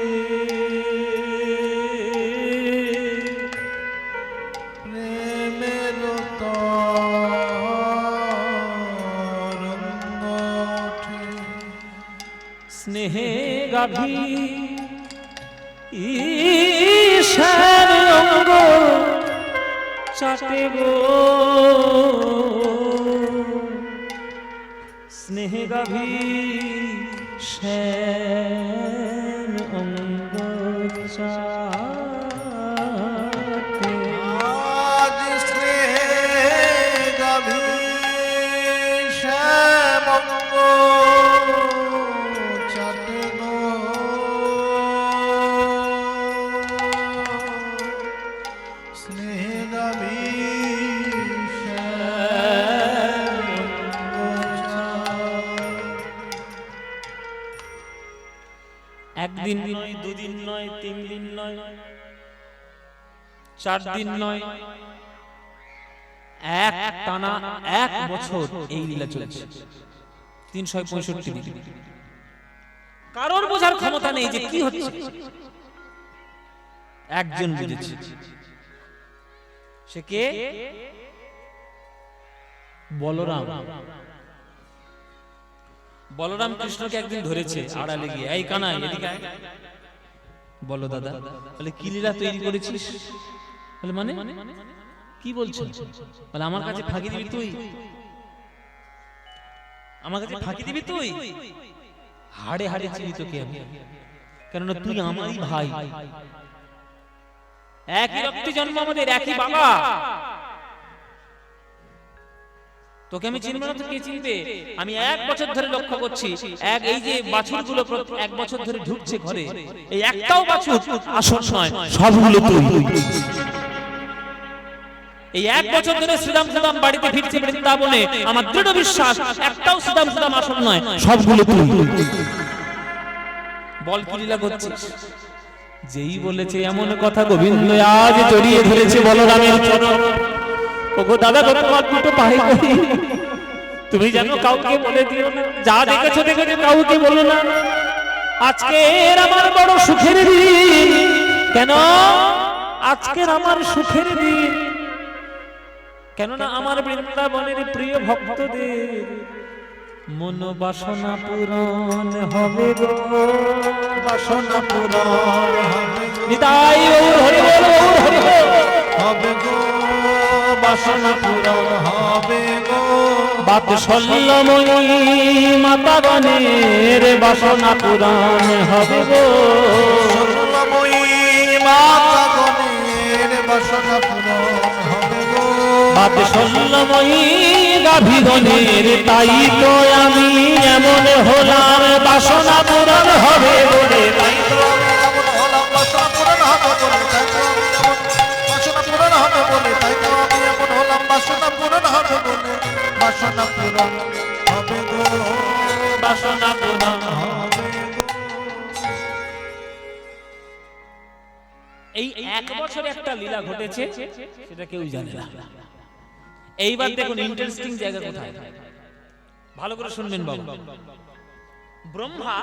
প্রেমের তরঙ্গ ওঠে, স্নেহে গাভী ঈশান অঙ্গ চাটে গো, স্নেহে গাভী শ্যাম অঙ্গ চাটে। আজ স্নেহে গাভী শ্যামঙ্গ চাটে গো, একদিন নয়, দুদিন নয়, 3 দিন নয়, 4 দিন নয়, এক টানা 1 বছর এই লীলা চলছে, 365 দিন। কারোর বোঝার ক্ষমতা নেই যে কি হচ্ছে, একজন বুঝেছে। সে কে? বলরাম। বলরাম কৃষ্ণকে একদিন ধরেছে আড়ালে গিয়ে, এই কানাই এদিকে আয়। বলো দাদা, বলে কি লীলা তৈরি করেছিস? বলে মানে কি বলছো? বলে আমার কাছে ফাঁকি দিবি তুই? আমার কাছে ফাঁকি দিবি তুই? হাড়ে হাড়ে চিনি তোকে আমি, কেননা তুই আমারই ভাই, একই রক্তে জন্ম আমাদের, একই বাবা। তোকে আমি চিনব না তো কে চিনবে? আমি 1 বছর ধরে লক্ষ্য করছি, এই যে বাছুরগুলো 1 বছর ধরে ঢুকছে ঘরে, এই একটাও বাছুর আসল নয়, সবগুলো তুই। এই 1 বছর ধরে শ্রীরাম বাড়িতে ফিরছে বৃন্দাবনে, আমার দৃঢ় বিশ্বাস একটাও শ্রীরাম আসল নয়, সবগুলো তুই। বল কি লীলা করছিস? যেই বলেছে এমন কথা, গোবিন্দ আজ জড়িয়ে ধরেছে বলরামের চরণ। ওগো দাদা, তোমার দুটো পায়ে পড়ি, তুমি জানো কাউকে বলে দিও না, যা দেখেছো দেখেছো কাউকে বলো না। আজকের আমার বড় সুখের দিন। কেন আজকের আমার সুখের দিন? কেননা আমার বৃন্দাবনের প্রিয় ভক্তদের মন বাসনা পূরণ হবে গো, বাসনা পূরণ নিতাই হরি বল, হরি বল হবে গো, বাসনা পূরণ হবে গো। বাৎসল্যময়ী মাতাগণের বাসনা পূরণ হবে গো, বাৎসল্যময়ী মাতাগণের বাসনা পূরণ হবে গো। বাৎসল্যময়ী গাভীগণের, তাই তো আমি এমন হলাম বাসনা পূরণ হবে বলে, তাই তো আমি এমন হলাম বাসনা পূরণ হবে বলে, তাই তো আমি এমন বাসনা পূরণ হবে বলে, তাই তো আমি এমন হলাম বাসনা পূরণ হবে বলে, বাসনা পূরণ হবে গো, বাসনা পূরণ হবে গো। এই 1 বছরে একটা লীলা ঘটেছে, সেটা কেউ জানে না। এইবার দেখুন ইন্টারেস্টিং জায়গা কোথায়, ভালো করে শুনবেন বাবু। ব্রহ্মা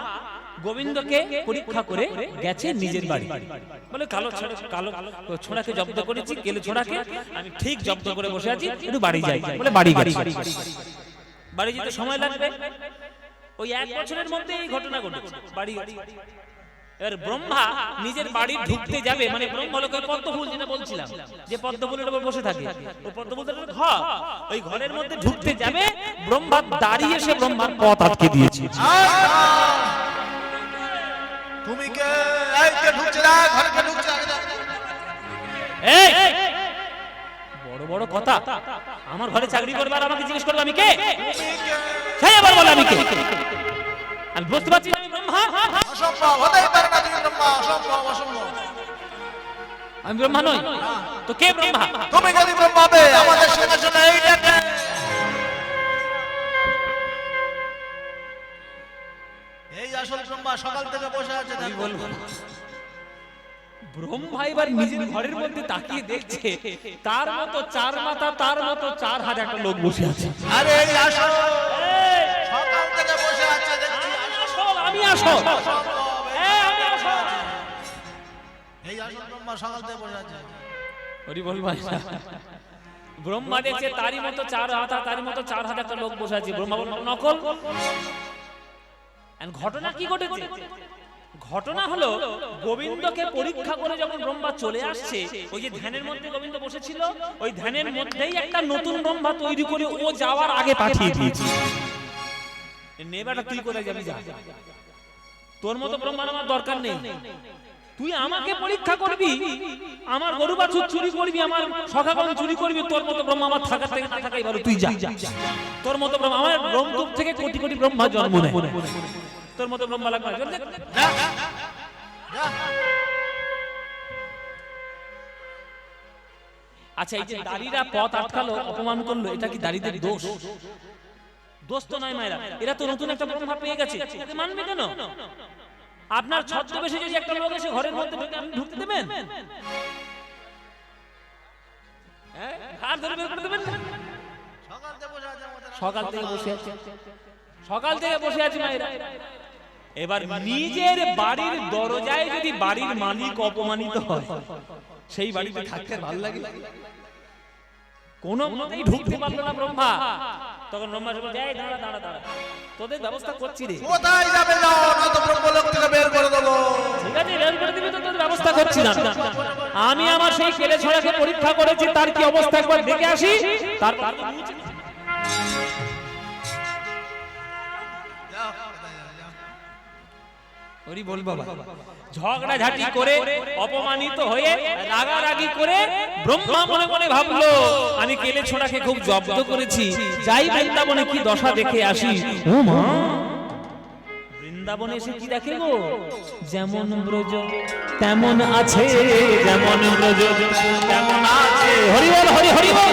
গোবিন্দকে পরীক্ষা করে গেছে নিজের বাড়ি, বলে কালো ছোড়াকে জব্দ করেছি, গেলে ছোড়াকে আমি ঠিক জব্দ করে বসে আছি, একটু বাড়ি যাই। বলে বাড়ি গেছি, বাড়ি যেতে সময় লাগবে, ওই 1 বছরের মধ্যে এই ঘটনা ঘটেছে, বাড়ি গেছি। এবার ব্রহ্মা নিজের বাড়ি ঢুকতে যাবে, মানে ব্রহ্মলোকের পদ্মফুল যেটা বলছিলাম, যে পদ্মফুলের উপর বসে থাকে, ওই পদ্মফুলের ঘর, ওই ঘরের মধ্যে ঢুকতে যাবে, ব্রহ্মা দাঁড়িয়ে এসে ব্রহ্মার পথ আটকে দিয়েছে। তুমি কে? এই কে ঢুকছে না ঘরে? কে ঢুকছে? এই বড় বড় কথা, আমার ঘরে চাকরি করবে আর আমাকে জিজ্ঞেস করবে আমি কে? সেই আবার বলে আমি কে? আমি বুঝতে পারছি না আমি ব্রহ্মা। অসম্ভব, হতেই পারে না, তুমি ব্রহ্মা, অসম্ভব, অসম্ভব। আমি ব্রহ্মা নই তো কে ব্রহ্মা? তুমি যদি ব্রহ্মা হবে, আমাদের সিংহাসনে এইটা কে? এই আসল ব্রহ্মা সকাল থেকে বসে আছে, দেখো। বলবো ব্রহ্মা এবার নিজের ঘরের মধ্যে তাকিয়ে দেখছে, তার মতো 4 মাথা, তার মতো 4 হাত একটা লোক বসে আছে। আরে এই আসল সকাল থেকে বসে আছে, দেখছি। আমি আসল, আমি আসল। এই আসল ব্রহ্মা সকাল থেকে বসে আছে। হরি বল ভাই। ব্রহ্মা দেখছে তারই মতো 4 হাত, তারই মতো 4 হাত একটা লোক বসে আছে। ব্রহ্মা বল নকল। এন্ড ঘটনা কি ঘটেছে? ঘটনা হলো গোবিন্দকে পরীক্ষা করে যখন ব্রহ্মা চলে আসছে, ওই যে ধ্যানের মধ্যে গোবিন্দ বসেছিল, ওই ধ্যানের মধ্যেই একটা নতুন ব্রহ্মা তৈরি করে ও যাওয়ার আগে পাঠিয়ে দিয়েছে। নেবাটা তুই কোথায় যাবি? যা, তোর মতো ব্রহ্মার আমার দরকার নেই। তুই আমাকে পরীক্ষা করবি, আমার গরু বাছুর চুরি করবি, আমার সখাগণ চুরি করবি, তোর মতো ব্রহ্মা আমার থাকার থেকে না থাকাই ভালো, তুই যা। তোর মতো ব্রহ্মা, আমার ব্রহ্মপুর থেকে কোটি কোটি ব্রহ্মা জন্ম নেয়, তোর মতো ব্রহ্মা লাগবে না। আচ্ছা, এই যে দাড়িরা পথ আটকালো, অপমান করলো, এটা কি দাড়িদের দোষ? দোষ তো নয় মায়েরা, এরা তো নতুন একটা ব্রহ্মা পেয়ে গেছে, এটাকে মানবে কেন? আপনার ছদ্মবেশে যদি একটা লোক এসে ঘরের মধ্যে ঢুকে, আপনি ঢুকতে দেবেন? ঘাড় ধরে বের করে দেবেন না? সকাল থেকে বসে আছে, সকাল থেকে বসে আছে মায়েরা। এবার নিজের বাড়ির দরজায় যদি বাড়ির মালিক অপমানিত হয়, সেই বাড়িতে থাকতে ভালো লাগে? কোন মতেই ঢুকতে পারলো না ব্রহ্মা। তখন ব্রহ্মা বলে, এই দাঁড়া দাঁড়া দাঁড়া, তোদের ব্যবস্থা করছি রে। কোথায় যাবে যাও, না তো ব্রহ্মলোক থেকে বের করে দেবো। ঠিক আছে, বের করে দিবি তো, তোদের ব্যবস্থা করছি না। আমি আমার সেই ছেলে ছড়াকে পরীক্ষা করেছি, তার কি অবস্থা একবার দেখে আসি। তারপর ওরি বল বাবা, ঝগড়া ঝাঁটি করে, অপমানিত হয়ে, রাগারাগি করে ব্রহ্মা মনে মনে ভাবলো, আমি কেলে ছোড়াকে খুব জব্দ করেছি, যাই বৃন্দাবনে কি দশা দেখে আসি। ও মা, বৃন্দাবনে এসে কি দেখে গো? যেমন ব্রজ তেমন আছে, যেমন ব্রজ তেমন আছে। হরি বল, হরি হরি বল।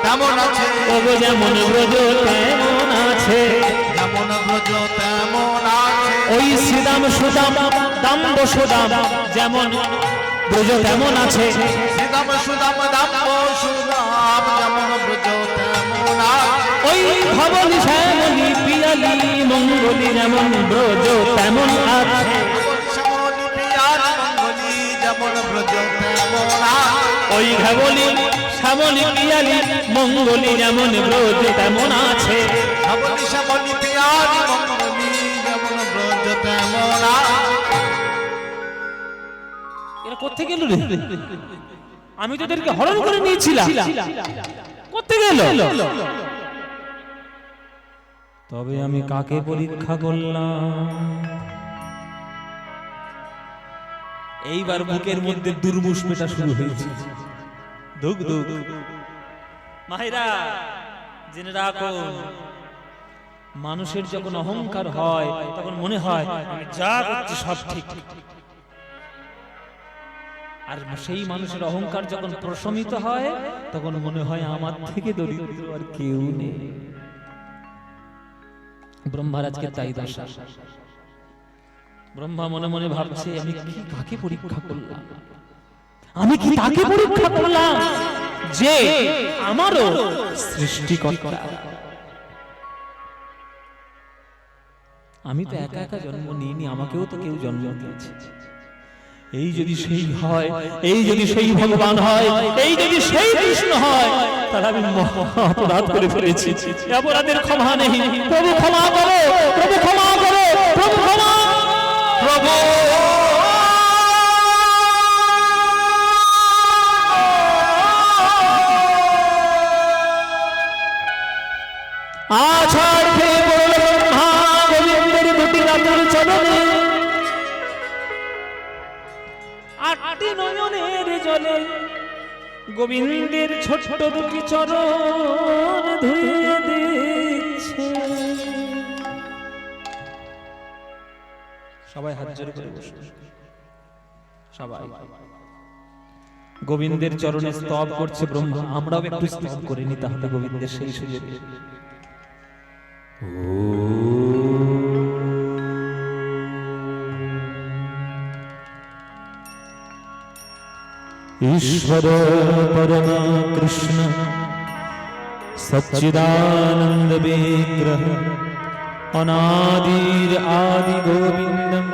তেমন আছে ওগো যেমন ব্রজ তেমন আছে, যেমন ব্রজ তেমন আছে। ওই শ্রীদাম সুদাম দাম্ব সুদাম, যেমন ব্রজ তেমন আছে। শ্রীদাম সুদাম দাম্ব সুদাম, যেমন ব্রজ তেমন আছে। ওই ভবলি শ্যামলি পিয়ালি মঙ্গলি, যেমন ব্রজ তেমন আছে। শ্যামলি পিয়ালি মঙ্গলি, যেমন ব্রজ তেমন আছে। ওই ভবলি শ্যামলি পিয়ালি মঙ্গলি, যেমন ব্রজ তেমন আছে। শ্যামলি শ্যামলি পিয়ালি মঙ্গলি, যেমন ব্রজ তেমন আছে। এরা কোত্থেকে গেল রে? আমি তো এদেরকে হরণ করে নিয়েছিলাম, কোত্থেকে গেল? তবে আমি কাকে পরীক্ষা করলাম? এইবার বুকের মধ্যে দুর্মুষ পেটা শুরু হয়েছে, ধুক ধুক। মায়েরা জেনে রাখো, মানুষের যখন অহংকার হয় তখন মনে হয় আমি যা করছি সব ঠিক, আর সেই মানুষের অহংকার যখন প্রশমিত হয় তখন মনে হয় আমার থেকে দরিদ্র আর কেউ নেই। ব্রহ্মার আজকে তাই দশা। ব্রহ্মা মনে মনে ভাবছে, আমি কি কাকে পরীক্ষা করলাম? আমি কি তাকে পরীক্ষা করলাম যে আমারও সৃষ্টিকর্তা? আমি তো একা একা জন্ম নিইনি, আমাকেও তো কেউ জন্ম দিয়েছে। এই যদি সেই হয়, এই যদি সেই ভগবান হয়, এই যদি সেই কৃষ্ণ হয়, তাহলে আমি অপরাধ করে ফেলেছি, অপরাধের ক্ষমা নেই। প্রভু ক্ষমা করো, প্রভু ক্ষমা করো, প্রভু ক্ষমা, প্রভু। আছাড় খেয়ে পড়ল ব্রহ্মা গোবিন্দের দুটি রাতের চরণে, আটটি নয়নের জলে গোবিন্দের ছোট দুটি চরণ ধুয়ে দিচ্ছে। সবাই হাত জোড় করে বসুন, সবাই গোবিন্দের চরণে স্তব করছে ব্রহ্মা। আমরাও একটু স্তব করে নি তাহলে গোবিন্দের সেই সুযোগে। ईश्वर परम कृष्ण सच्चिदानंद विग्रह अनादिर आदि गोविंदम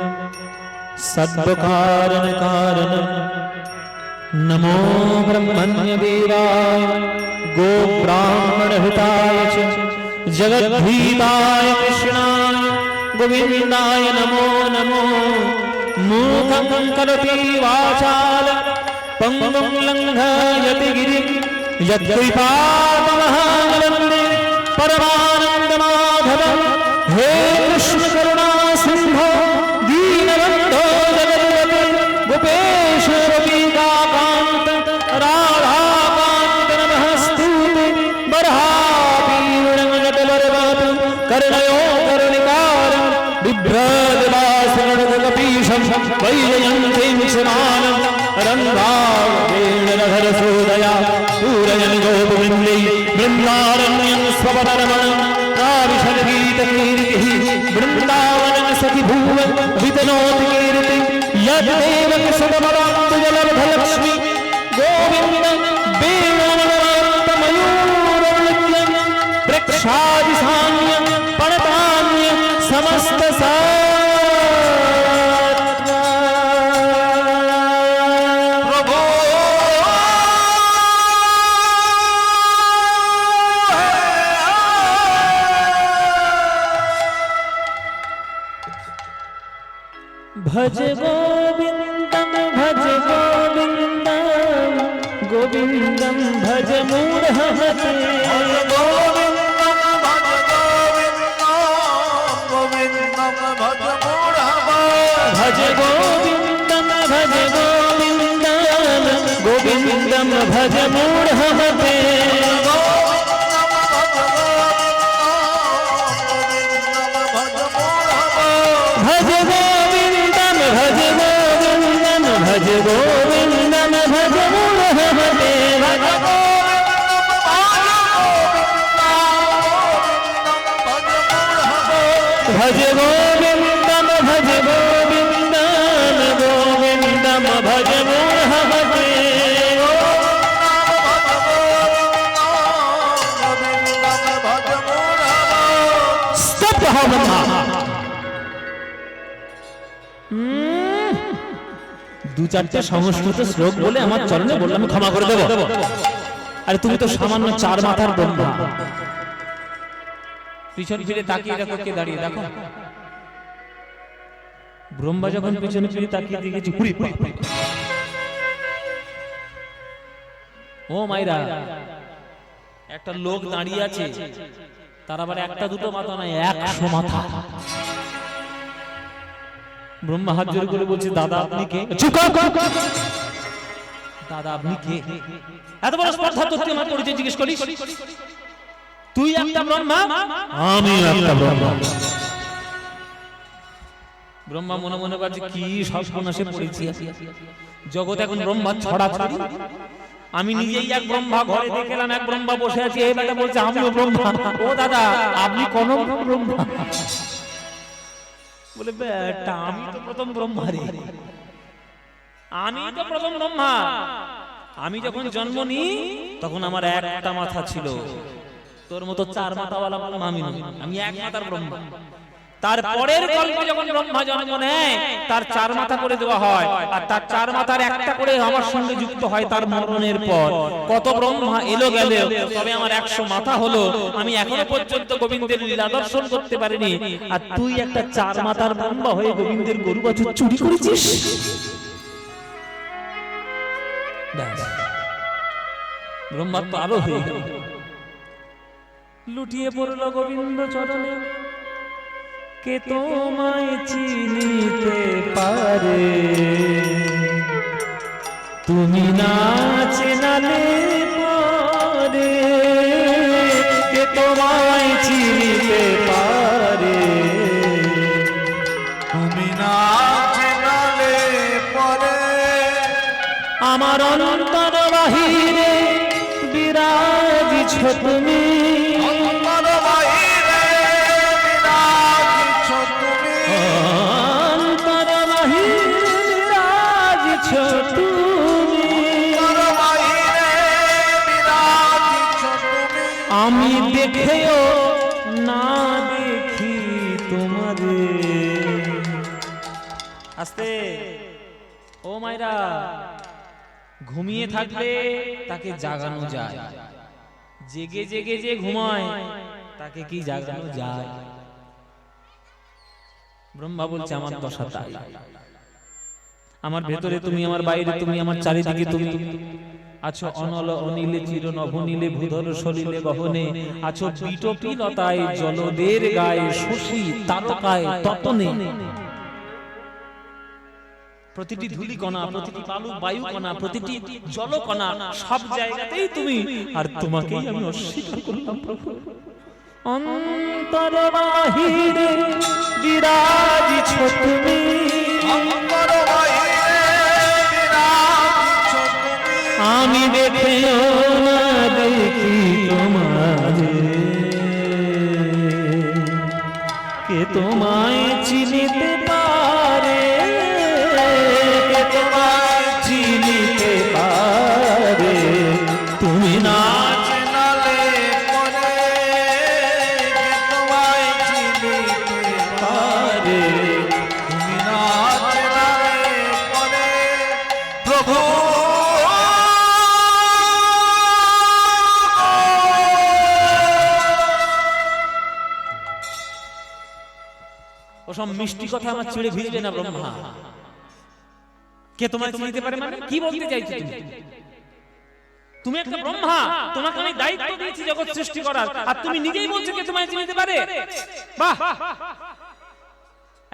सर्व कारण कारणम नमो ब्रह्मण्य देवाय गो ब्राह्मण हिताय च जगद्भीताय कृष्णाय गोविंदाय नमो नमो। मूकं करोति वाचालं पंगुं लंघयति गिरिं यत्कृपातमहावन्दे परमानन्दमाधवं। हे कृष्ण करुणा सिंधो दीनबन्धो जगद्पते गोपेश गोपिकान्त राधाकान्त नमस्तुते। बर्हापीर्णमगतवर्वतु कर्णयो कर्णिकारं बिभ्रद्वासगणकपीशं वैजयन्तीं सुमानं रङ्गावेणरधरसोदया पूरयन् गोपवृन्दै बृन्दारण्यं स्वपदरमणं प्राविशद्गीतकीर्तिः বৃন্দাবন সখি ভুবন বিতনোতি কীর্তি यद्देव कृष्णमलान्तजलधलक्ष्मी गोविन्दं वेणुमनन्तमयूरनृत्यं प्रेक्षादिसान्यं पणतान्यं समस्तसात्मा प्रभो भज गोविन्दं गोविन्दं भज मूढमते भज गोविन्दं गोविन्दं भज मूढमते भज गोविन्दं भज गोविन्दं भज मूढमते भज गोविन्दं गोविन्दं भज मूढमते स्तब्ध हो ब्रह्मा दो चारटे সংস্কৃত শ্লোক বলে আমার চরণে বললাম ক্ষমা করে দেব আরে তুমি তো সামান্য চার মাথার ব্রহ্মা পিছন ফিরে তাকিয়ে দেখো কে দাঁড়িয়ে দেখো ব্রহ্মা যখন পিছন ফিরে তাকিয়ে দেখেছি পুরি ও মাইরা একটা লোক দাঁড়িয়ে আছে তার আবার একটা দুটো মাথা নাই 100 মাথা ব্রহ্মা হাত জোড় করে বলছে দাদা আপনি কে চুপ কর দাদা আপনি কে এত বড় স্পর্ধা তো তুই আমার পরিচয় জিজ্ঞেস করিস তুই একটা ব্রহ্মা আমি একটা ব্রহ্মা ব্রহ্মা মনে মনে ভাবছে কি সব সর্বনাশে পড়েছি জগৎ এখন ব্রহ্মা ছড়াছড়ি আমি নিজেই এক ব্রহ্মা ঘরে দেখলাম এক ব্রহ্মা বসে আছে এই বেটা বলছে আমিও ব্রহ্মা ও দাদা আপনি কোন ব্রহ্মা বলে বেটা আমি তো প্রথম ব্রহ্মা রে আমি তো প্রথম ব্রহ্মা আমি যখন জন্ম নিই তখন আমার একটা মাথা ছিল তোর মতো চার মাথাওয়ালা ব্রহ্মা আমি নই আমি এক মাথার ব্রহ্মা তার পরের কল্পে যখন ব্রহ্মা জন্ম নেয় তার চার মাথা করে দেওয়া হয় আর তার চার মাথার একটা করে আমার সঙ্গে যুক্ত হয় তার মরণের পর কত ব্রহ্মা এলো গেল তবে আমার 100 মাথা হলো আমি এখনো পর্যন্ত গোবিন্দের লীলা দর্শন করতে পারিনি আর তুই একটা চার মাথার ব্রহ্মা হয়ে গোবিন্দের গরু বাছুর চুরি করেছিস ব্রহ্মা তো আরো হয়ে গেল লুটিয়ে পড়ল গোবিন্দ চরণে কে তোমায় চিনিতে পারে তুমি না চেনালে পরে কে তোমায় চিনিতে পারে তুমি না চেনালে পরে আমার অন্তর বাহিরে বিরাজিছ তুমি আমি দেখেও না দেখি তোমারে আস্তে ও মাইরা ঘুমিয়ে থাকলে তাকে জাগানো যায় জেগে জেগে যে ঘুমায় তাকে কি জাগানো যায় ব্রহ্মা বলছে আমার দশা তাই আমার ভেতরে তুমি আমার বাইরে তুমি আমার চারিদিকে তুমি আছো অনল অনিলে চির নভনীলে ভূধর সলিলে গহনে আছো বিটপি লতায় জলদের গায়ে শশী তারকায় ততনে প্রতিটি ধূলি কণা প্রতিটি বালু বায়ু কণা প্রতিটি জল কণা সব জায়গাতেই তুমি আর তোমাকেই আমি অস্বীকার করলাম প্রভু অন্তর বাহিরে বিরাজিছ তুমি অন্তর বাহিরে বিরাজিছ তুমি আমি দেখেও না দেখি তোমারে কে তোমায় চিনিতে পারে, কে তোমায় চিনিতে পারে, তুমি না চেনালে পরে কে তোমায় চিনিতে পারে, তুমি না চেনালে পরে প্রভু ওসব মিষ্টি কথা আমার ছেড়ে ভিজবে না ব্রহ্মা। কে তোমায় চিনতে পারে মানে কি বলতে চাইছো তুমি? তুমি একটা ব্রহ্মা, তোমাকে আমি দায়িত্ব দিয়েছি জগৎ সৃষ্টি করার, আর তুমি নিজেই বলছো কে তোমায় চিনতে পারে? বাহ!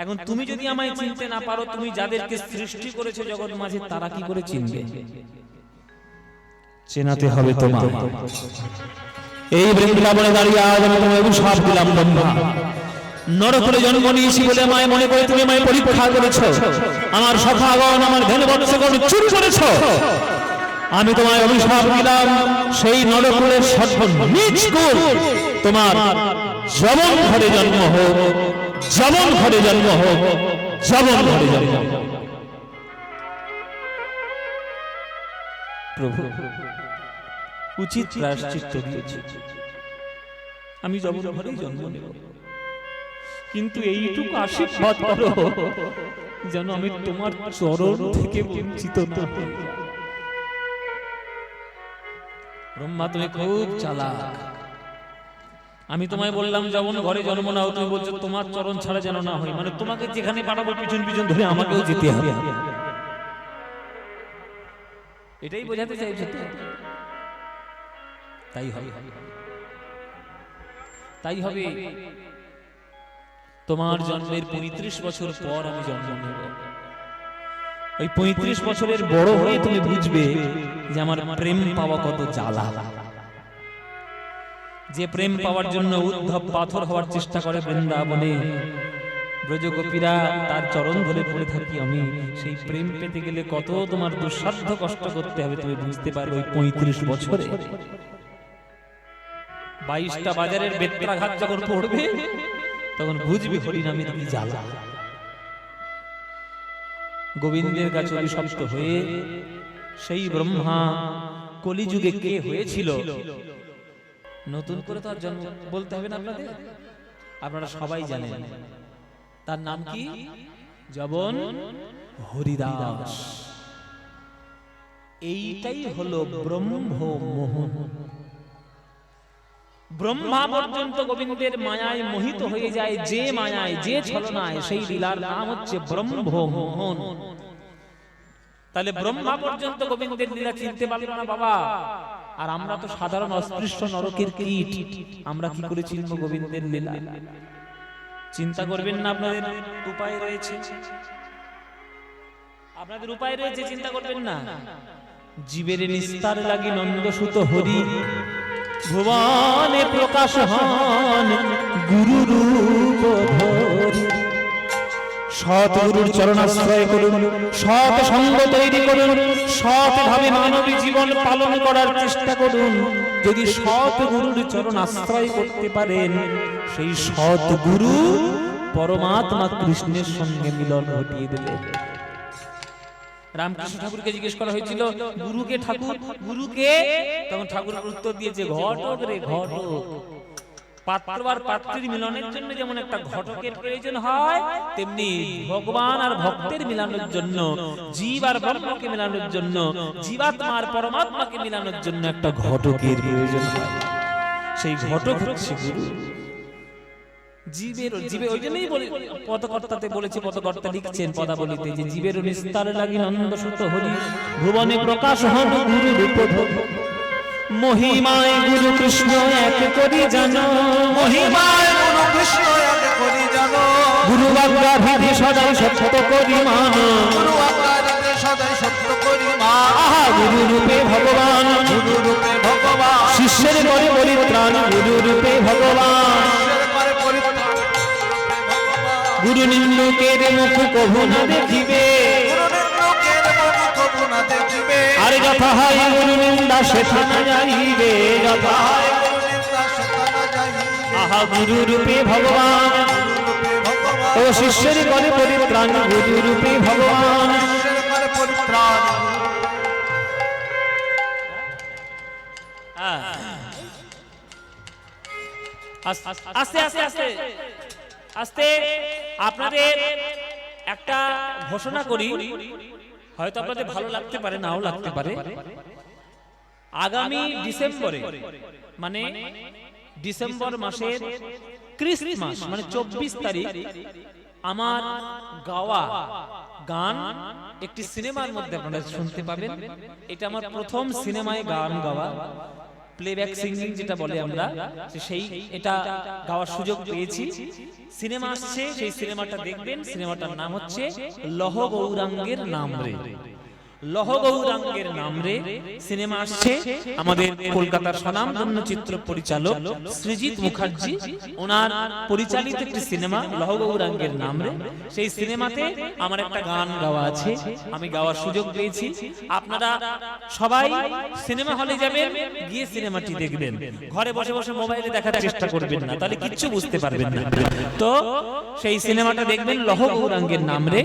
এখন তুমি যদি আমায় চিনতে না পারো, তুমি যাদেরকে সৃষ্টি করেছো জগৎ মাঝে তারা কি করে চিনবে? চেনাতে হবে তোমায়। এই বৃন্দাবনে দাঁড়িয়ে আজ আমি তোমায় অভিশাপ দিলাম ব্রহ্মা। নরকুলে জন্ম নিয়েছি বলে আমায় মনে করে তুমি আমায় পরীক্ষা করেছো, আমার সখাগণ আমার ধেনুবৎসগণ চুরি করেছো। আমি তোমায় অভিশাপ দিলাম, সেই নরকুলের সর্বনীচ কুল তোমার যমন ঘরে জন্ম হোক, যমন ঘরে জন্ম হোক, যমন ঘরে জন্ম হোক। প্রভু উচিত প্রায়শ্চিত্ত দিয়েছি, আমি যমন ঘরেই জন্ম নেব, কিন্তু এইটুকু আশীর্বাদ করো যেন আমি তোমার চরণ থেকে বঞ্চিত না হই। ব্রহ্মা তুমি খুব চালাক। আমি তোমায় বললাম যেমন ঘরে জন্ম নাও, তুমি বলছো তোমার চরণ ছাড়া যেন না হয়, মানে তোমাকে যেখানে পাঠাবো পিছন পিছন ধরে আমাকেও যেতে হবে। এটাই বোঝাতে চাইছো তো? তাই হবে, তাই হবে। তোমার জন্মের 35 বছর পর আমি জন্ম নেব। ওই 35 বছরের বড় হয়ে তুমি বুঝবে যে আমার প্রেম পাওয়া কত জ্বালা। যে প্রেম পাওয়ার জন্য উদ্ধব পাথর হওয়ার চেষ্টা করে বৃন্দাবনে, ব্রজগোপীরা তার চরণ ধরে পড়ে থাকি আমি, সেই প্রেম পেতে গেলে কত তোমার দুঃসাধ্য কষ্ট করতে হবে তুমি বুঝতে পারবে। ওই 35 বছরে 22টা বাজারের বেত্রাঘাত যখন পড়বে তখন বুঝবি হরিনামের কি জ্বালা। গোবিন্দের কাছে অভিশপ্ত হয়ে সেই ব্রহ্মা কলিযুগে কে হয়েছিল, নতুন করে তো আর জন্ম বলতে হবে না আপনাদের, আপনারা সবাই জানেন। তার নাম কি? যবন হরিদাস। এইটাই হলো ব্রহ্মমোহন। ব্রহ্মা পর্যন্ত গোবিন্দের মায়ায় মোহিত হয়ে যায়, যে মায়ায়, যে ছলনায়, সেই লীলার নাম হচ্ছে ব্রহ্মমোহন। তাহলে ব্রহ্মা পর্যন্ত গোবিন্দের লীলা চিনতে পারল না বাবা, আর আমরা তো সাধারণ অস্পৃশ্য নরকের কীট, আমরা কি করে চিনব গোবিন্দের লীলা? চিন্তা করবেন না, আপনাদের উপায় রয়েছে, আপনাদের উপায় রয়েছে, চিন্তা করবেন না। জীবের নিস্তার লাগি নন্দসুত হরি, ভুবনে প্রকাশ হন গুরু রূপ ধরি। সৎগুরুর চরণাশ্রয় করুন, সৎ সঙ্গ তৈরি করুন, সৎ ভাবে মানবী জীবন পালন করার চেষ্টা করুন। যদি সৎ গুরুর চরণ আশ্রয় করতে পারেন, সেই সৎ গুরু পরমাত্মা কৃষ্ণের সঙ্গে মিলন ঘটিয়ে দেবে। রামকৃষ্ণ ঠাকুরকে জিজ্ঞেস করা হয়েছিল গুরুকে ঠাকুর, গুরুকে? তখন ঠাকুর উত্তর দিয়েছে ঘটক রে ঘটক। পাত্র আর পাত্রীর মিলনের জন্য যেমন একটা ঘটকের প্রয়োজন হয়, তেমনি ভগবান আর ভক্তের মিলনের জন্য, জীব আর ব্রহ্মকে মিলানোর জন্য, জীবাত্মা আর পরমাত্মাকে মিলানোর জন্য একটা ঘটকের প্রয়োজন হয়। সেই ঘটক হচ্ছে গুরু। জীবের ওই জন্যই বলে পদকর্তাতে বলেছে, পদকর্তা লিখছেন পদাবলিতে যে জীবের নিস্তার লাগি নন্দসুত হরি, ভুবনে প্রকাশ হন গুরু রূপ ধরি। মহিমায় গুরু কৃষ্ণ এক করি জানো, মহিমায় গুরু কৃষ্ণ এক করি জানো, গুরু আজ্ঞাভিধি সদাই সত্য করি মানো, গুরু আজ্ঞাভিধি সদাই সত্য করি মানো। আহা গুরু রূপে ভগবান, গুরু রূপে ভগবান, শিষ্যের করে পরিত্রাণ গুরু রূপে ভগবান। গুরু নিন্দুকের মুখ কভু না দেখিবে, আর যথা হয় গুরু নিন্দা সেথা না যাইবে, আহা গুরু রূপে ভগবান, ভগবান ও শিষ্যের করে পরিত্রাণ গুরু রূপে ভগবান শিষ্যের করে পরিত্রাণ আস্তে আস্তে আস্তে আস্তে আপনাদের একটা ঘোষণা করি, হয়তো আপনাদের ভালো লাগতে পারে নাও লাগতে পারে। আগামী ডিসেম্বরে মানে ডিসেম্বর মাসের ক্রিসমাস মানে 24 তারিখ আমার গাওয়া গান একটি সিনেমার মধ্যে আপনারা শুনতে পাবেন। এটা আমার প্রথম সিনেমায় গান গাওয়া, প্লেব্যাক সিঙ্গিং যেটা বলে আমরা, সেই এটা গাওয়ার সুযোগ পেয়েছি। সিনেমা আসছে, সেই সিনেমাটা দেখবেন। সিনেমাটার নাম হচ্ছে লহ গৌরাঙ্গের নাম রে। লহ গৌরাঙ্গের নাম রে সিনেমা আসছে। আমাদের কলকাতার স্বনামধন্য চিত্র পরিচালক সৃজিত মুখার্জি ওনার পরিচালিত একটি সিনেমা লহ গৌরাঙ্গের নাম রে। সেই সিনেমাতে আমার একটা গান গাওয়া আছে, আমি গাওয়ার সুযোগ পেয়েছি। আপনারা সবাই সিনেমা হলে যাবেন, গিয়ে সিনেমাটি দেখবেন। ঘরে বসে বসে মোবাইলে দেখার চেষ্টা করবেন না, তাহলে কিচ্ছু বুঝতে পারবেন না। তো সেই সিনেমাটা দেখবেন লহ গৌরাঙ্গের নাম রে।